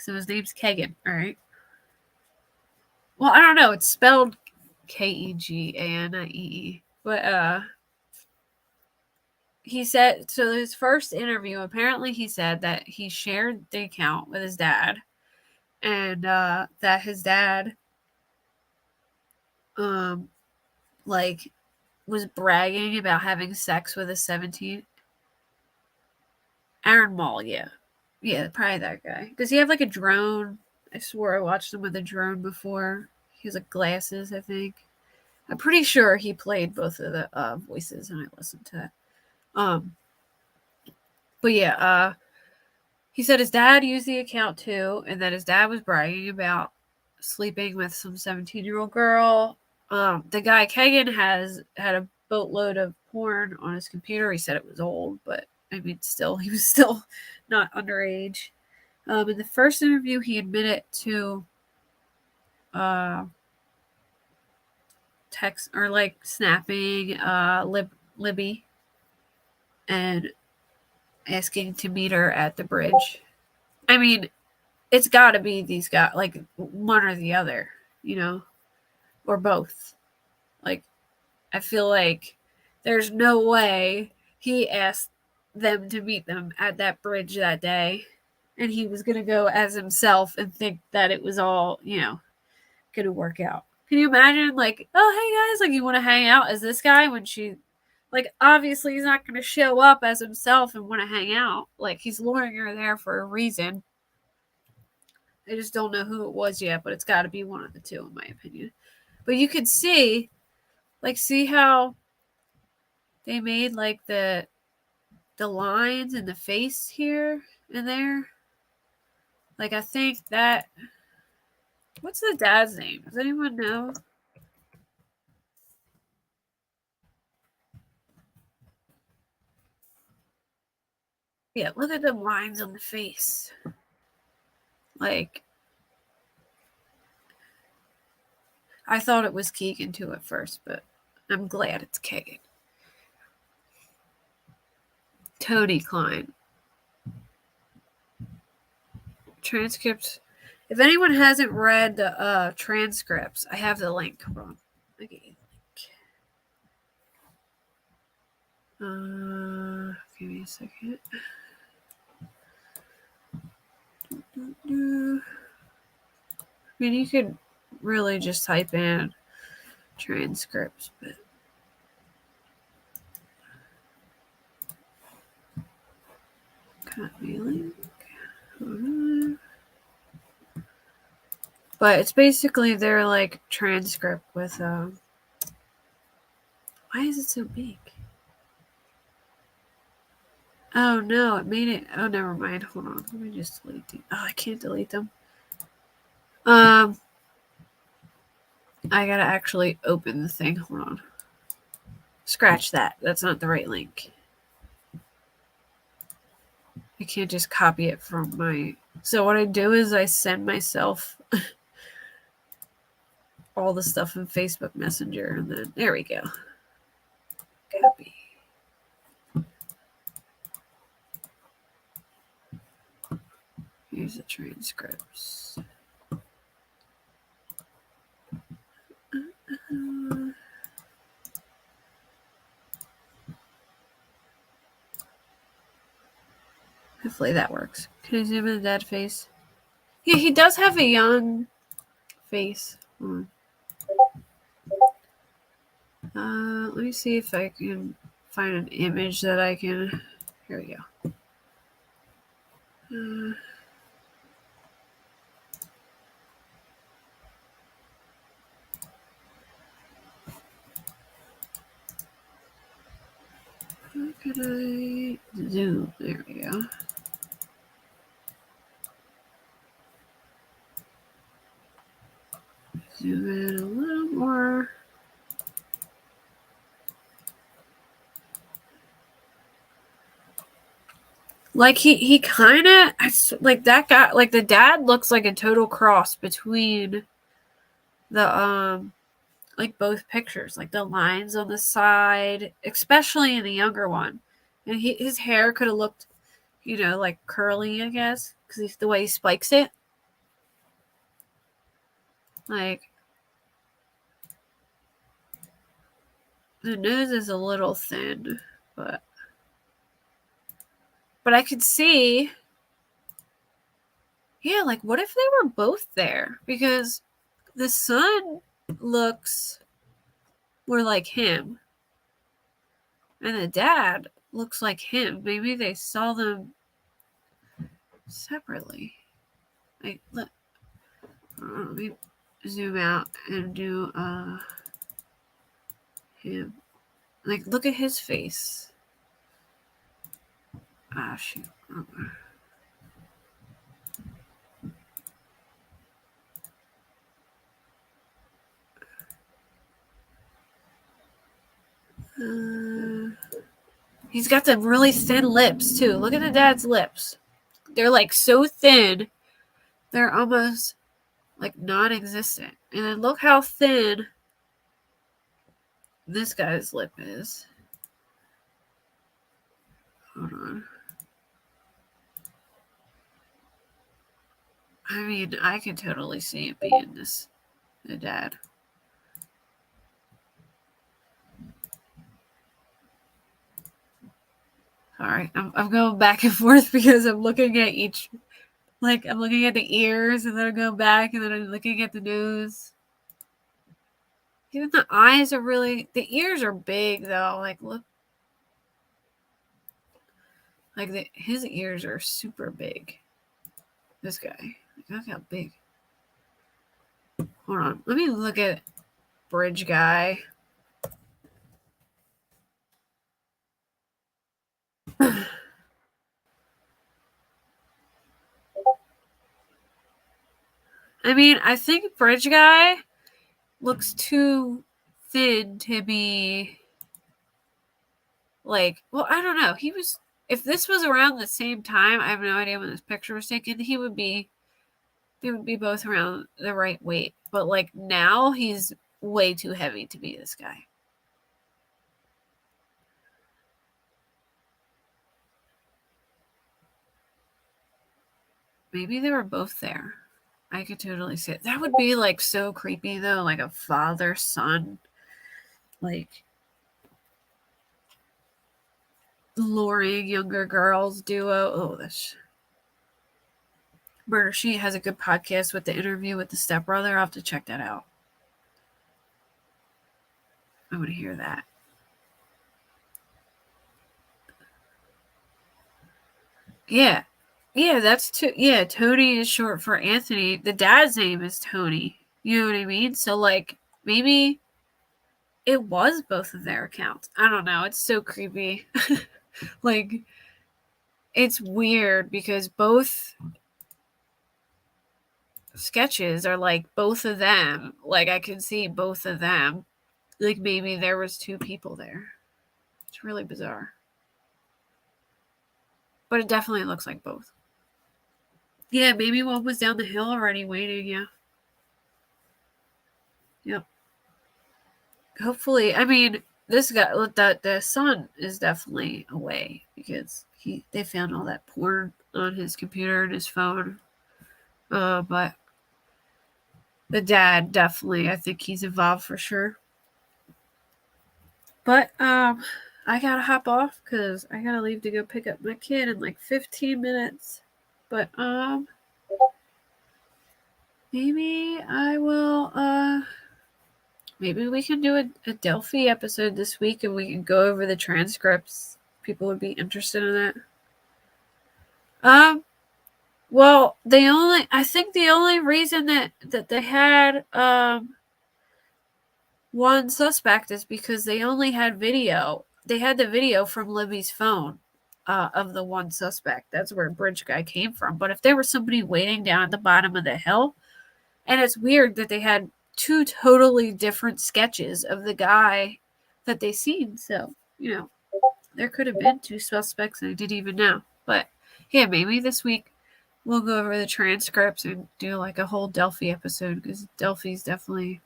his name's Kagan. All right. Well, I don't know. It's spelled Keganiee. But he said so. His first interview, apparently, he said that he shared the account with his dad, and that his dad, like, was bragging about having sex with a 17. Aaron Mall, yeah. Yeah, probably that guy. Does he have like a drone? I swore I watched him with a drone before. He has like glasses, I think. I'm pretty sure he played both of the voices and I listened to that. But yeah, he said his dad used the account too, and that his dad was bragging about sleeping with some 17-year-old girl. The guy Kagan has had a boatload of porn on his computer. He said it was old, but I mean, he was still not underage. In the first interview, he admitted to text or like snapping Libby and asking to meet her at the bridge. I mean, it's got to be these guys, like one or the other, or both. Like, I feel like there's no way he asked them to meet them at that bridge that day and he was going to go as himself and think that it was all, going to work out. Can you imagine, like, oh, hey guys, like, you want to hang out as this guy when she, like, obviously he's not going to show up as himself and want to hang out. Like, he's luring her there for a reason. I just don't know who it was yet, but it's got to be one of the two, in my opinion. But you could see how they made, like, the lines in the face here and there. Like, I think that... What's the dad's name? Does anyone know? Yeah, look at the lines on the face. Like, I thought it was Keegan too at first, but I'm glad it's Kagan. Tony Klein. Transcripts. If anyone hasn't read the transcripts, I have the link. Hold on. I'll get you the link. Give me a second. I mean, you could really just type in transcripts, but copy link. But it's basically their like transcript with why is it so big? Oh no, it made it. Oh, never mind. Hold on. Let me just delete them. Oh, I can't delete them. I gotta actually open the thing. Hold on. Scratch that. That's not the right link. I can't just copy it from my... So what I do is I send myself all the stuff in Facebook Messenger and then... There we go. Copy. Here's the transcripts. Hopefully that works. Can I zoom in the dad face? Yeah, he does have a young face. Let me see if I can find an image that I can. Here we go. How can I zoom? There we go. Zoom in a little more. Like he kind of like that guy. Like the dad looks like a total cross between the like both pictures, like the lines on the side, especially in the younger one. And his hair could have looked, like curly, I guess, because the way he spikes it. Like the nose is a little thin, but I could see. Yeah, like what if they were both there? Because the son looks more like him, and the dad looks like him. Maybe they saw them separately. Like, let me zoom out and do him. Like, look at his face. Ah, shoot. He's got the really thin lips too. Look at the dad's lips. They're like so thin, they're almost like non-existent. And then look how thin this guy's lip is. Hold on. I mean, I can totally see it being the dad. All right, I'm going back and forth because I'm looking at each, like I'm looking at the ears and then I'm going back and then I'm looking at the nose. Even the eyes are really, the ears are big though. Like look, like his ears are super big. This guy, look how big. Hold on, let me look at Bridge Guy. I mean, I think Bridge Guy looks too thin to be like, well, I don't know. If this was around the same time, I have no idea when this picture was taken, they would be both around the right weight. But like now he's way too heavy to be this guy. Maybe they were both there. I could totally see it. That would be like so creepy though, like a father-son, like luring younger girls duo. Oh, this Murder Sheet has a good podcast with the interview with the stepbrother. I'll have to check that out. I want to hear that. Yeah. Yeah, Tony is short for Anthony. The dad's name is Tony. You know what I mean? So like maybe it was both of their accounts. I don't know. It's so creepy. Like it's weird because both sketches are like both of them. Like I can see both of them. Like maybe there was two people there. It's really bizarre. But it definitely looks like both. Yeah, maybe one was down the hill already waiting, yeah. Yep. Hopefully, I mean, this guy, the son is definitely away because they found all that porn on his computer and his phone. But the dad definitely, I think he's involved for sure. But I I gotta hop off because I gotta leave to go pick up my kid in like 15 minutes. But maybe I will maybe we can do a Delphi episode this week and we can go over the transcripts. People would be interested in that. Well, I think the only reason that they had one suspect is because they only had video. They had the video from Libby's phone of the one suspect. That's where Bridge Guy came from. But if there was somebody waiting down at the bottom of the hill, and it's weird that they had two totally different sketches of the guy that they seen. So, there could have been two suspects and I didn't even know. But yeah, maybe this week we'll go over the transcripts and do like a whole Delphi episode because Delphi's definitely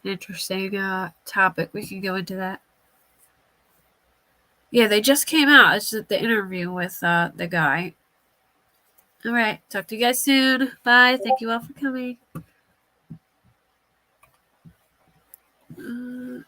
an interesting topic. We can go into that. Yeah, they just came out. It's just the interview with the guy. All right, talk to you guys soon. Bye. Thank you all for coming. Uh,